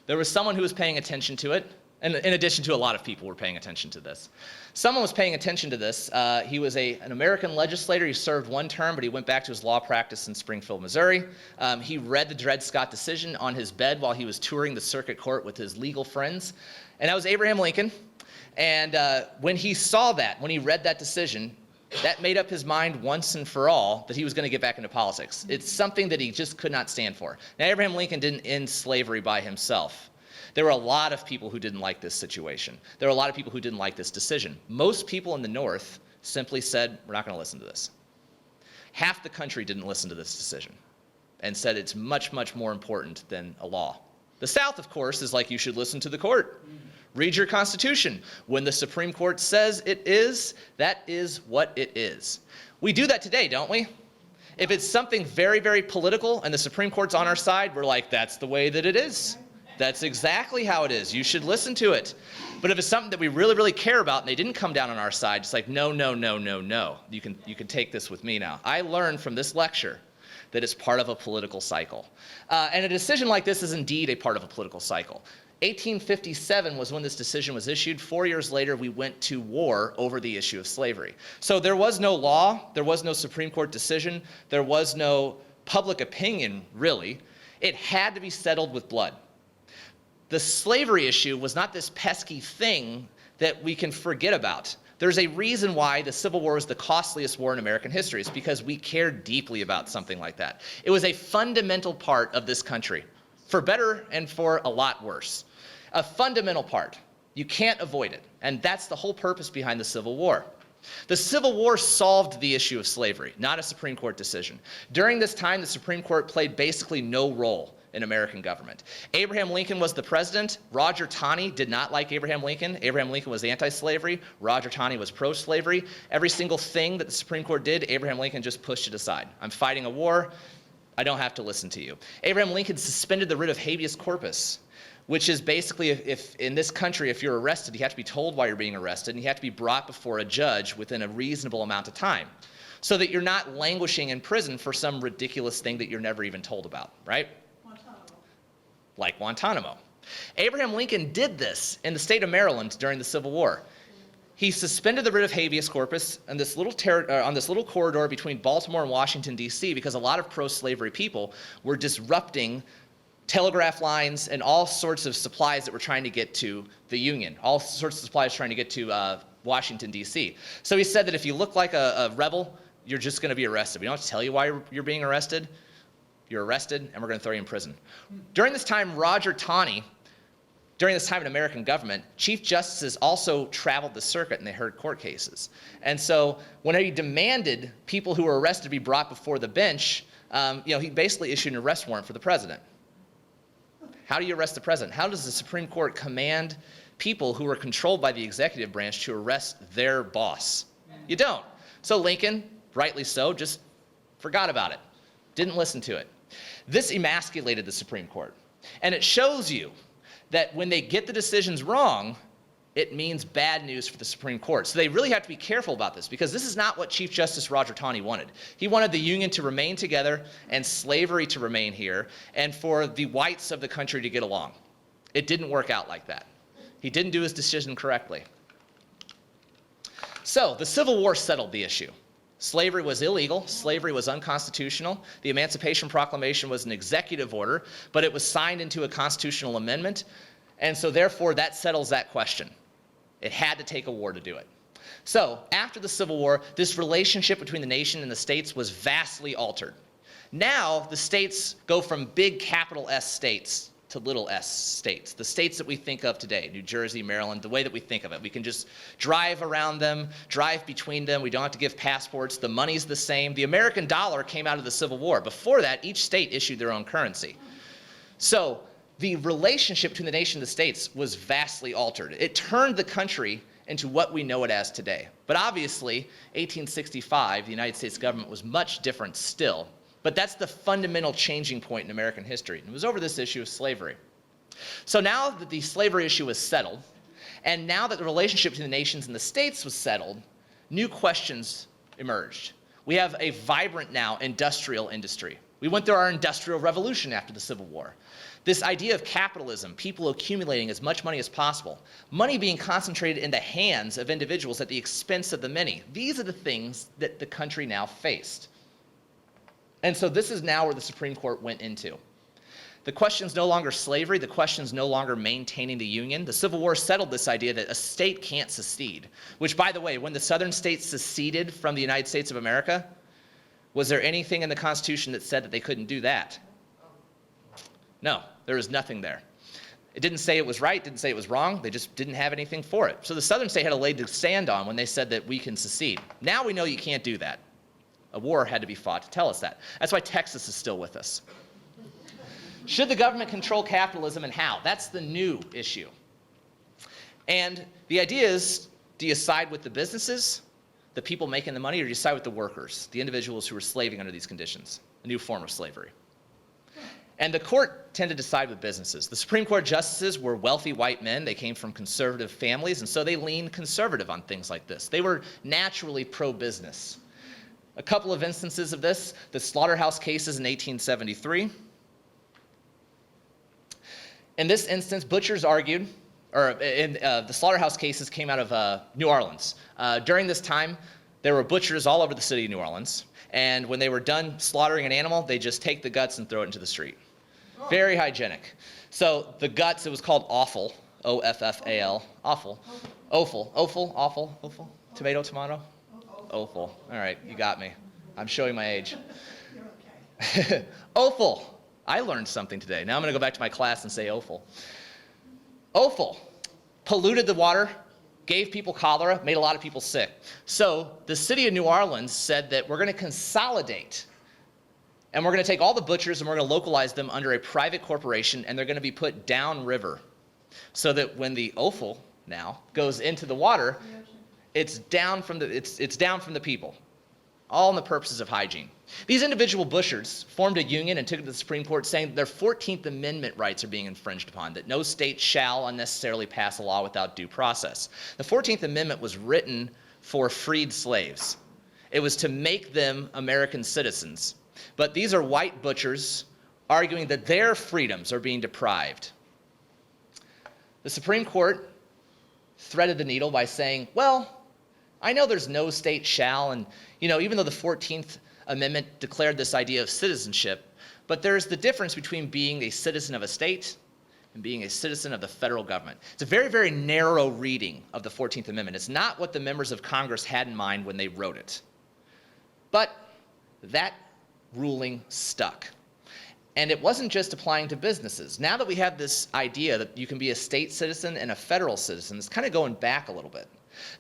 There was someone who was paying attention to it, and in addition to a lot of people were paying attention to this. Someone was paying attention to this. He was an American legislator. He served one term, but he went back to his law practice in Springfield, Missouri. He read the Dred Scott decision on his bed while he was touring the circuit court with his legal friends, and that was Abraham Lincoln. And when he saw that, when he read that decision, that made up his mind once and for all that he was going to get back into politics. It's something that he just could not stand for. Now, Abraham Lincoln didn't end slavery by himself. There were a lot of people who didn't like this situation. There were a lot of people who didn't like this decision. Most people in the North simply said, we're not going to listen to this. Half the country didn't listen to this decision and said it's much, much more important than a law. The South, of course, is like, you should listen to the court. Read your Constitution. When the Supreme Court says it is, that is what it is. We do that today, don't we? If it's something very, very political and the Supreme Court's on our side, we're like, that's the way that it is. That's exactly how it is. You should listen to it. But if it's something that we really, really care about and they didn't come down on our side, it's like, no, no, no, no, no. You can take this with me now. I learned from this lecture that it's part of a political cycle. And a decision like this is indeed a part of a political cycle. 1857 was when this decision was issued. 4 years later, we went to war over the issue of slavery. So there was no law, there was no Supreme Court decision, there was no public opinion, really. It had to be settled with blood. The slavery issue was not this pesky thing that we can forget about. There's a reason why the Civil War was the costliest war in American history. It's because we cared deeply about something like that. It was a fundamental part of this country, for better and for a lot worse. A fundamental part. You can't avoid it. And that's the whole purpose behind the Civil War. The Civil War solved the issue of slavery, not a Supreme Court decision. During this time, the Supreme Court played basically no role in American government. Abraham Lincoln was the president. Roger Taney did not like Abraham Lincoln. Abraham Lincoln was anti-slavery. Roger Taney was pro-slavery. Every single thing that the Supreme Court did, Abraham Lincoln just pushed it aside. I'm fighting a war. I don't have to listen to you. Abraham Lincoln suspended the writ of habeas corpus, which is basically, if in this country, if you're arrested, you have to be told why you're being arrested, and you have to be brought before a judge within a reasonable amount of time, so that you're not languishing in prison for some ridiculous thing that you're never even told about, right? like Guantanamo. Abraham Lincoln did this in the state of Maryland during the Civil War. He suspended the writ of habeas corpus on this little corridor between Baltimore and Washington, D.C., because a lot of pro-slavery people were disrupting telegraph lines and all sorts of supplies that were trying to get to the Union, all sorts of supplies trying to get to Washington, D.C. So he said that if you look like a rebel, you're just going to be arrested. We don't have to tell you why you're being arrested. You're arrested, and we're going to throw you in prison. During this time, during this time in American government, chief justices also traveled the circuit and they heard court cases. And so when he demanded people who were arrested be brought before the bench, he basically issued an arrest warrant for the president. How do you arrest the president? How does the Supreme Court command people who are controlled by the executive branch to arrest their boss? You don't. So Lincoln, rightly so, just forgot about it, didn't listen to it. This emasculated the Supreme Court. And it shows you that when they get the decisions wrong, it means bad news for the Supreme Court. So they really have to be careful about this, because this is not what Chief Justice Roger Taney wanted. He wanted the Union to remain together and slavery to remain here, and for the whites of the country to get along. It didn't work out like that. He didn't do his decision correctly. So the Civil War settled the issue. Slavery was illegal. Slavery was unconstitutional. The Emancipation Proclamation was an executive order, but it was signed into a constitutional amendment, and so therefore that settles that question. It had to take a war to do it. So after the Civil War, this relationship between the nation and the states was vastly altered. Now the states go from big capital S states to little s states, the states that we think of today, New Jersey, Maryland, the way that we think of it. We can just drive around them, drive between them. We don't have to give passports. The money's the same. The American dollar came out of the Civil War. Before that, each state issued their own currency. So the relationship between the nation and the states was vastly altered. It turned the country into what we know it as today. But obviously, 1865, the United States government was much different still. But that's the fundamental changing point in American history. And it was over this issue of slavery. So now that the slavery issue was settled, and now that the relationship between the nations and the states was settled, new questions emerged. We have a vibrant now industrial industry. We went through our industrial revolution after the Civil War. This idea of capitalism, people accumulating as much money as possible, money being concentrated in the hands of individuals at the expense of the many. These are the things that the country now faced. And so this is now where the Supreme Court went into. The question is no longer slavery. The question is no longer maintaining the Union. The Civil War settled this idea that a state can't secede, which, by the way, when the southern states seceded from the United States of America, was there anything in the Constitution that said that they couldn't do that? No, there was nothing there. It didn't say it was right, didn't say it was wrong. They just didn't have anything for it. So the southern state had a leg to stand on when they said that we can secede. Now we know you can't do that. A war had to be fought to tell us that. That's why Texas is still with us. Should the government control capitalism, and how? That's the new issue. And the idea is, do you side with the businesses, the people making the money, or do you side with the workers, the individuals who are slaving under these conditions, a new form of slavery? And the court tended to side with businesses. The Supreme Court justices were wealthy white men. They came from conservative families, and so they leaned conservative on things like this. They were naturally pro-business. A couple of instances of this, the slaughterhouse cases in 1873. In this instance, butchers argued, the slaughterhouse cases came out of New Orleans. During this time, there were butchers all over the city of New Orleans, and when they were done slaughtering an animal, they just take the guts and throw it into the street. Very hygienic. So the guts, it was called offal, O-F-F-A-L, offal. Offal, tomato, offal. All right, you got me. I'm showing my age. You're okay. Offal. I learned something today. Now I'm going to go back to my class and say offal. Offal polluted the water, gave people cholera, made a lot of people sick. So the city of New Orleans said that we're going to consolidate, and we're going to take all the butchers and we're going to localize them under a private corporation, and they're going to be put downriver, so that when the offal now goes into the water, it's down from the people, all in the purposes of hygiene. These individual butchers formed a union and took it to the Supreme Court, saying that their 14th Amendment rights are being infringed upon, that no state shall unnecessarily pass a law without due process. The 14th Amendment was written for freed slaves. It was to make them American citizens. But these are white butchers arguing that their freedoms are being deprived. The Supreme Court threaded the needle by saying, well, I know there's no state shall, and even though the 14th Amendment declared this idea of citizenship, but there's the difference between being a citizen of a state and being a citizen of the federal government. It's a very, very narrow reading of the 14th Amendment. It's not what the members of Congress had in mind when they wrote it. But that ruling stuck. And it wasn't just applying to businesses. Now that we have this idea that you can be a state citizen and a federal citizen, it's kind of going back a little bit.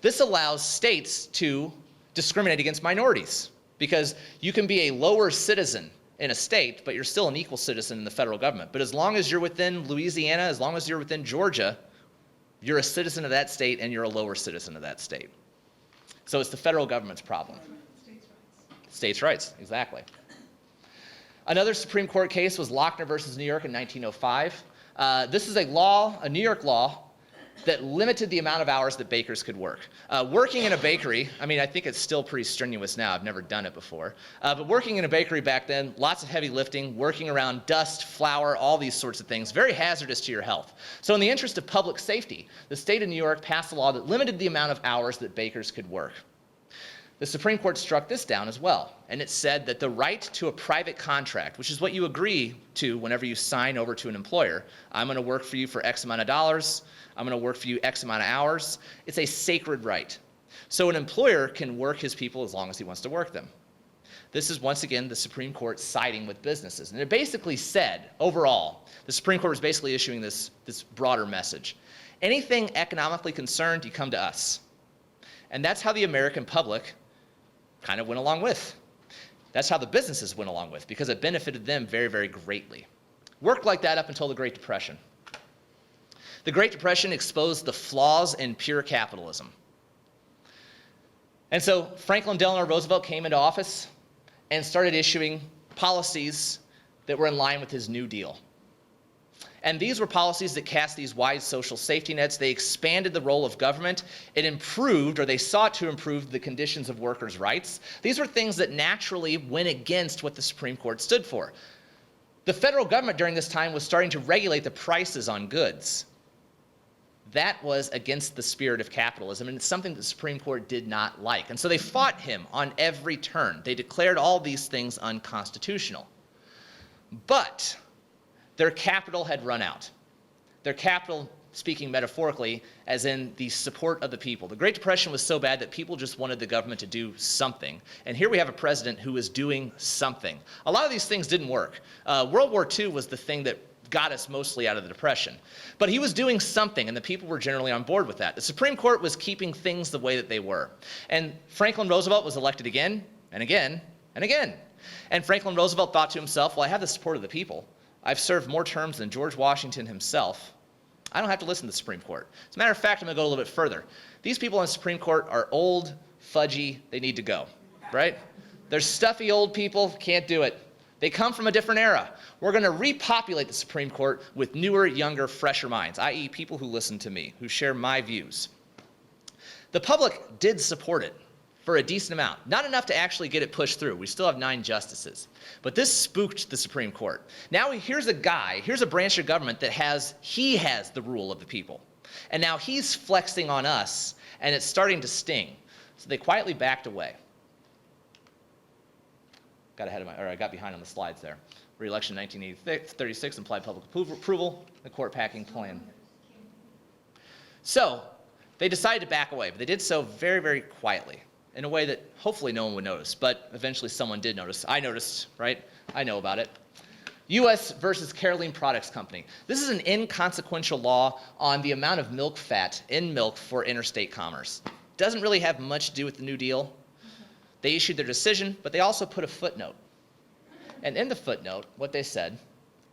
This allows states to discriminate against minorities, because you can be a lower citizen in a state, but you're still an equal citizen in the federal government. But as long as you're within Louisiana, as long as you're within Georgia, you're a citizen of that state and you're a lower citizen of that state. So it's the federal government's problem. States' rights, exactly. Another Supreme Court case was Lochner versus New York in 1905. This is a New York law that limited the amount of hours that bakers could work. Working in a bakery, I think it's still pretty strenuous now, I've never done it before, but working in a bakery back then, lots of heavy lifting, working around dust, flour, all these sorts of things, very hazardous to your health. So in the interest of public safety, the state of New York passed a law that limited the amount of hours that bakers could work. The Supreme Court struck this down as well, and it said that the right to a private contract, which is what you agree to whenever you sign over to an employer, I'm going to work for you for X amount of dollars, I'm going to work for you X amount of hours, it's a sacred right. So an employer can work his people as long as he wants to work them. This is, once again, the Supreme Court siding with businesses. And it basically said, overall, the Supreme Court was basically issuing this broader message. Anything economically concerned, you come to us. And that's how the American public kind of went along with. That's how the businesses went along with, because it benefited them very, very greatly. Worked like that up until the Great Depression. The Great Depression exposed the flaws in pure capitalism. And so Franklin Delano Roosevelt came into office and started issuing policies that were in line with his New Deal. And these were policies that cast these wide social safety nets. They expanded the role of government. It improved, or they sought to improve, the conditions of workers' rights. These were things that naturally went against what the Supreme Court stood for. The federal government during this time was starting to regulate the prices on goods. That was against the spirit of capitalism, and it's something the Supreme Court did not like. And so they fought him on every turn. They declared all these things unconstitutional. But their capital had run out. Their capital, speaking metaphorically, as in the support of the people. The Great Depression was so bad that people just wanted the government to do something. And here we have a president who is doing something. A lot of these things didn't work. World War II was the thing that got us mostly out of the Depression. But he was doing something, and the people were generally on board with that. The Supreme Court was keeping things the way that they were. And Franklin Roosevelt was elected again, and again, and again. And Franklin Roosevelt thought to himself, well, I have the support of the people. I've served more terms than George Washington himself. I don't have to listen to the Supreme Court. As a matter of fact, I'm going to go a little bit further. These people on the Supreme Court are old, fudgy, they need to go, right? They're stuffy old people, can't do it. They come from a different era. We're going to repopulate the Supreme Court with newer, younger, fresher minds, i.e. people who listen to me, who share my views. The public did support it for a decent amount. Not enough to actually get it pushed through. We still have 9 justices. But this spooked the Supreme Court. Now here's a branch of government that has the rule of the people. And now he's flexing on us, and it's starting to sting. So they quietly backed away. I got behind on the slides there. Re-election 1936, implied public approval, the court packing plan. So they decided to back away, but they did so very, very quietly, in a way that hopefully no one would notice, but eventually someone did notice. I noticed, right? I know about it. U.S. versus Caroline Products Company. This is an inconsequential law on the amount of milk fat in milk for interstate commerce. Doesn't really have much to do with the New Deal. They issued their decision, but they also put a footnote. And in the footnote, what they said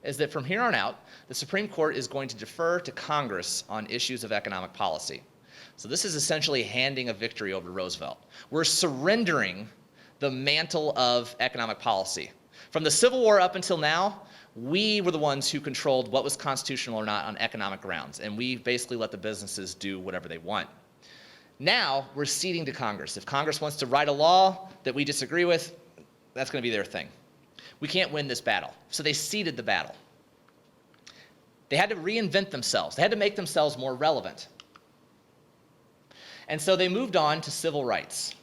is that from here on out, the Supreme Court is going to defer to Congress on issues of economic policy. So this is essentially handing a victory over to Roosevelt. We're surrendering the mantle of economic policy. From the Civil War up until now, we were the ones who controlled what was constitutional or not on economic grounds, and we basically let the businesses do whatever they want. Now, we're ceding to Congress. If Congress wants to write a law that we disagree with, that's going to be their thing. We can't win this battle. So they ceded the battle. They had to reinvent themselves. They had to make themselves more relevant. And so they moved on to civil rights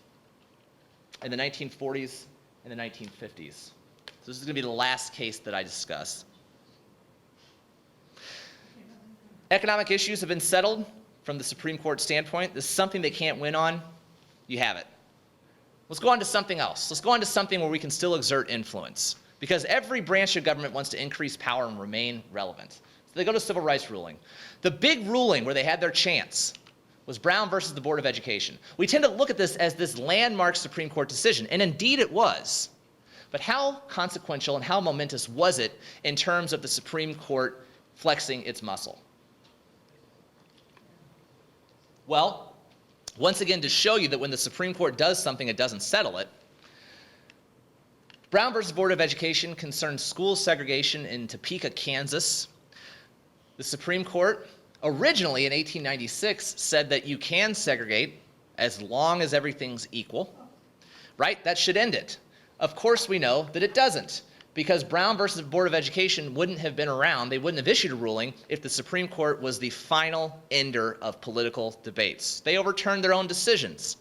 in the 1940s and the 1950s. So this is going to be the last case that I discuss. Economic issues have been settled from the Supreme Court standpoint. This is something they can't win on. You have it. Let's go on to something else. Let's go on to something where we can still exert influence, because every branch of government wants to increase power and remain relevant. So they go to civil rights ruling. The big ruling where they had their chance was Brown versus the Board of Education. We tend to look at this as this landmark Supreme Court decision, and indeed it was. But how consequential and how momentous was it in terms of the Supreme Court flexing its muscle? Well, once again, to show you that when the Supreme Court does something, it doesn't settle it, Brown versus Board of Education concerned school segregation in Topeka, Kansas. The Supreme Court originally in 1896 said that you can segregate as long as everything's equal, right? That should end it. Of course we know that it doesn't, because Brown versus Board of Education wouldn't have been around, they wouldn't have issued a ruling if the Supreme Court was the final ender of political debates. They overturned their own decisions.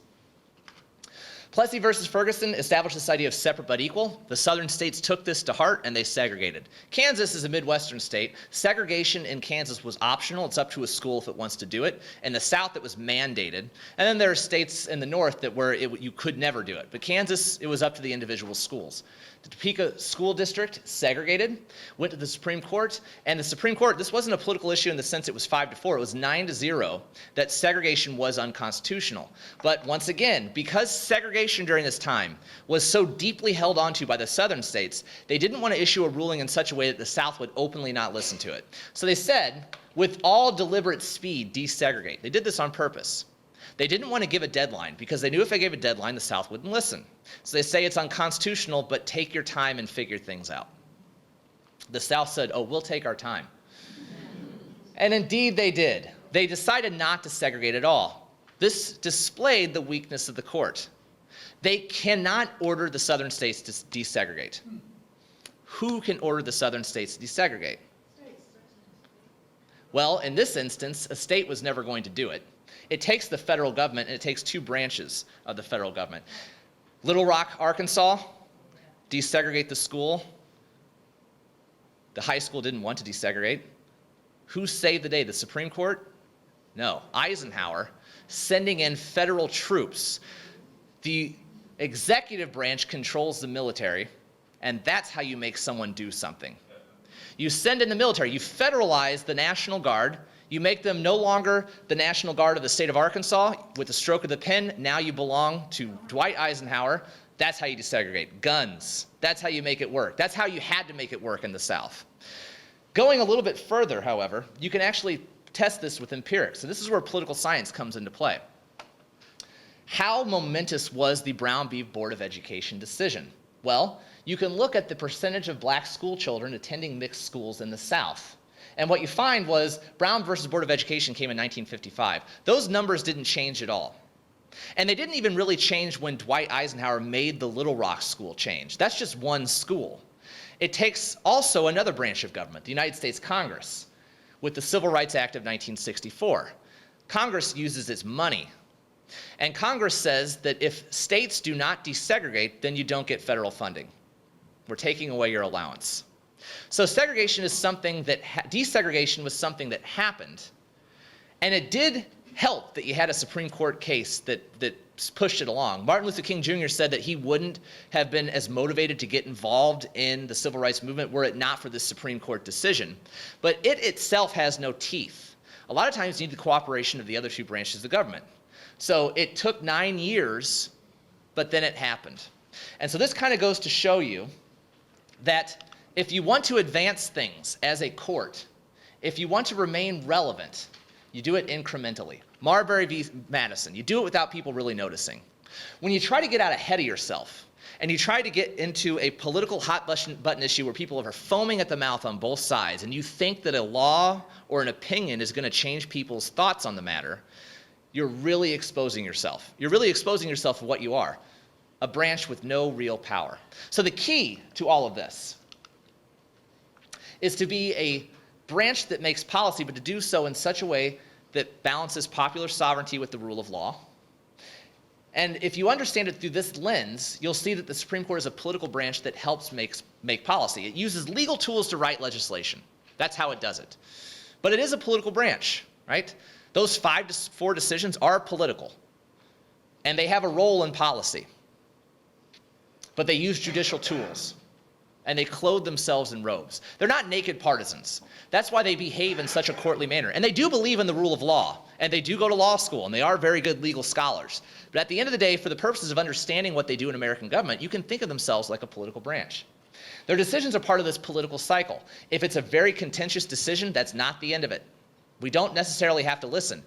Plessy versus Ferguson established this idea of separate but equal. The southern states took this to heart and they segregated. Kansas is a Midwestern state. Segregation in Kansas was optional. It's up to a school if it wants to do it. In the South, it was mandated. And then there are states in the North that where you could never do it. But Kansas, it was up to the individual schools. The Topeka School District segregated, went to the Supreme Court, and the Supreme Court, this wasn't a political issue in the sense it was 5-4, it was 9-0, that segregation was unconstitutional. But once again, because segregation during this time was so deeply held onto by the southern states, they didn't want to issue a ruling in such a way that the South would openly not listen to it. So they said, with all deliberate speed, desegregate. They did this on purpose. They didn't want to give a deadline because they knew if they gave a deadline, the South wouldn't listen. So they say it's unconstitutional, but take your time and figure things out. The South said, oh, we'll take our time. And indeed they did. They decided not to segregate at all. This displayed the weakness of the court. They cannot order the southern states to desegregate. Who can order the southern states to desegregate? Well, in this instance, a state was never going to do it. It takes the federal government, and it takes two branches of the federal government. Little Rock, Arkansas, desegregate the school. The high school didn't want to desegregate. Who saved the day? The Supreme Court? No. Eisenhower, sending in federal troops. The executive branch controls the military, and that's how you make someone do something. You send in the military. You federalize the National Guard. You make them no longer the National Guard of the state of Arkansas. With the stroke of the pen, now you belong to Dwight Eisenhower. That's how you desegregate. Guns. That's how you make it work. That's how you had to make it work in the South. Going a little bit further, however, you can actually test this with empirics. So this is where political science comes into play. How momentous was the Brown v. Board of Education decision? Well, you can look at the percentage of black school children attending mixed schools in the South. And what you find was Brown versus Board of Education came in 1955. Those numbers didn't change at all. And they didn't even really change when Dwight Eisenhower made the Little Rock school change. That's just one school. It takes also another branch of government, the United States Congress, with the Civil Rights Act of 1964. Congress uses its money. And Congress says that if states do not desegregate, then you don't get federal funding. We're taking away your allowance. So segregation is something that, desegregation was something that happened, and it did help that you had a Supreme Court case that pushed it along. Martin Luther King Jr. said that he wouldn't have been as motivated to get involved in the civil rights movement were it not for this Supreme Court decision. But it itself has no teeth. A lot of times you need the cooperation of the other two branches of government. So it took 9 years, but then it happened. And so this kind of goes to show you that if you want to advance things as a court, if you want to remain relevant, you do it incrementally. Marbury v. Madison, you do it without people really noticing. When you try to get out ahead of yourself and you try to get into a political hot button issue where people are foaming at the mouth on both sides and you think that a law or an opinion is going to change people's thoughts on the matter, you're really exposing yourself. You're really exposing yourself for what you are. a branch with no real power. So the key to all of this is to be a branch that makes policy, but to do so in such a way that balances popular sovereignty with the rule of law. And if you understand it through this lens, you'll see that the Supreme Court is a political branch that helps make policy. It uses legal tools to write legislation. That's how it does it. But it is a political branch, right? Those 5 to 4 decisions are political, and they have a role in policy. But they use judicial tools, and they clothe themselves in robes. They're not naked partisans. That's why they behave in such a courtly manner. And they do believe in the rule of law, and they do go to law school, and they are very good legal scholars. But at the end of the day, for the purposes of understanding what they do in American government, you can think of themselves like a political branch. Their decisions are part of this political cycle. If it's a very contentious decision, that's not the end of it. We don't necessarily have to listen.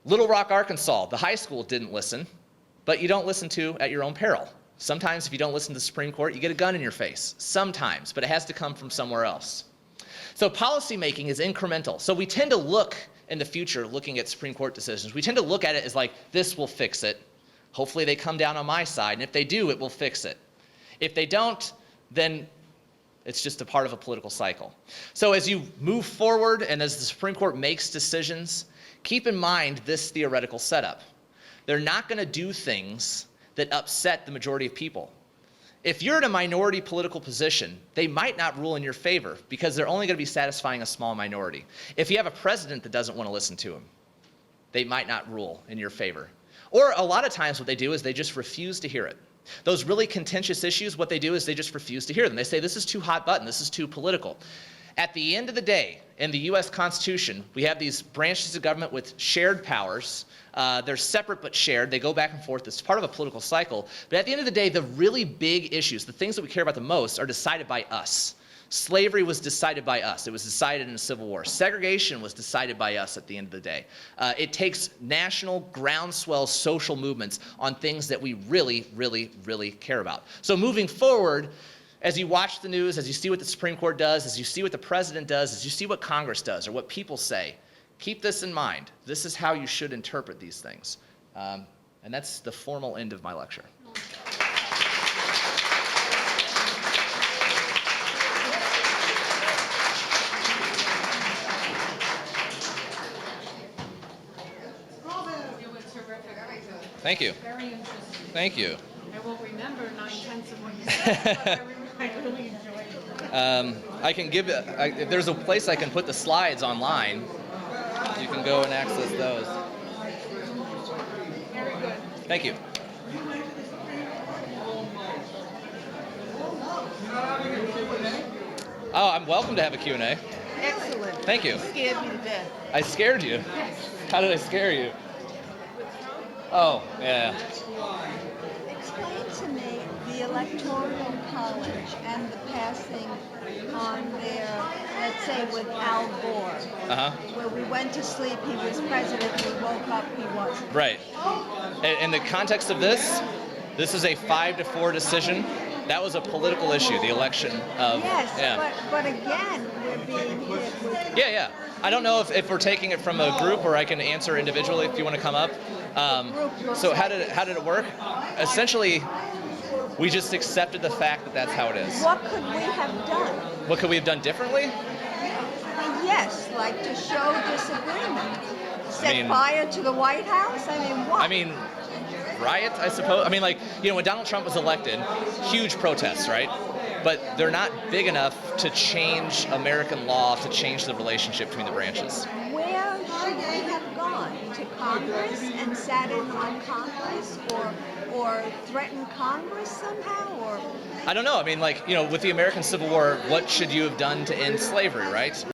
Little Rock, Arkansas, the high school didn't listen, but you don't listen to at your own peril. Sometimes if you don't listen to the Supreme Court, you get a gun in your face. Sometimes, but it has to come from somewhere else. So policymaking is incremental. So we tend to look in the future, looking at Supreme Court decisions, we tend to look at it as like, this will fix it. Hopefully they come down on my side, and if they do, it will fix it. If they don't, then it's just a part of a political cycle. So as you move forward and as the Supreme Court makes decisions, keep in mind this theoretical setup. They're not going to do things that upset the majority of people. If you're in a minority political position, they might not rule in your favor because they're only going to be satisfying a small minority. If you have a president that doesn't want to listen to him, they might not rule in your favor. Or a lot of times what they do is they just refuse to hear it. Those really contentious issues, what they do is they just refuse to hear them. They say, this is too hot button, this is too political. At the end of the day, in the US Constitution, we have these branches of government with shared powers. They're separate but shared. They go back and forth. It's part of a political cycle. But at the end of the day, the really big issues, the things that we care about the most, are decided by us. Slavery was decided by us. It was decided in the Civil War. Segregation was decided by us at the end of the day. It takes national groundswell social movements on things that we really, really, really care about. So moving forward, as you watch the news, as you see what the Supreme Court does, as you see what the president does, as you see what Congress does or what people say, keep this in mind. This is how you should interpret these things. And that's the formal end of my lecture. Thank you. Very interesting. Thank you. I won't remember 9/10 of what you said, but I really enjoyed it. I can give it, if there's a place I can put the slides online, you can go and access those. Very good. Thank you. Oh, I'm welcome to have a Q&A. Excellent. Thank you. You scared me to death. I scared you. Yes. How did I scare you? Oh, yeah. Explain to me the Electoral College and the passing on there, let's say with Al Gore, where we went to sleep, he was president, we woke up, he wasn't. Right. In the context of this is a 5-4 decision. That was a political issue, the election of... Yes, yeah. but again, we're being hit with... Yeah. I don't know if we're taking it from a group or I can answer individually if you want to come up. So how did it work? Essentially, we just accepted the fact that that's how it is. What could we have done? What could we have done differently? Yes, like to show disagreement. Set fire to the White House? I mean, what? I mean, riot, I suppose. I mean, like, when Donald Trump was elected, huge protests, right? But they're not big enough to change American law, to change the relationship between the branches. Where should we have gone? To Congress and sat in on Congress, or threatened Congress somehow, or? I don't know. I mean, like, with the American Civil War, what should you have done to end slavery, right?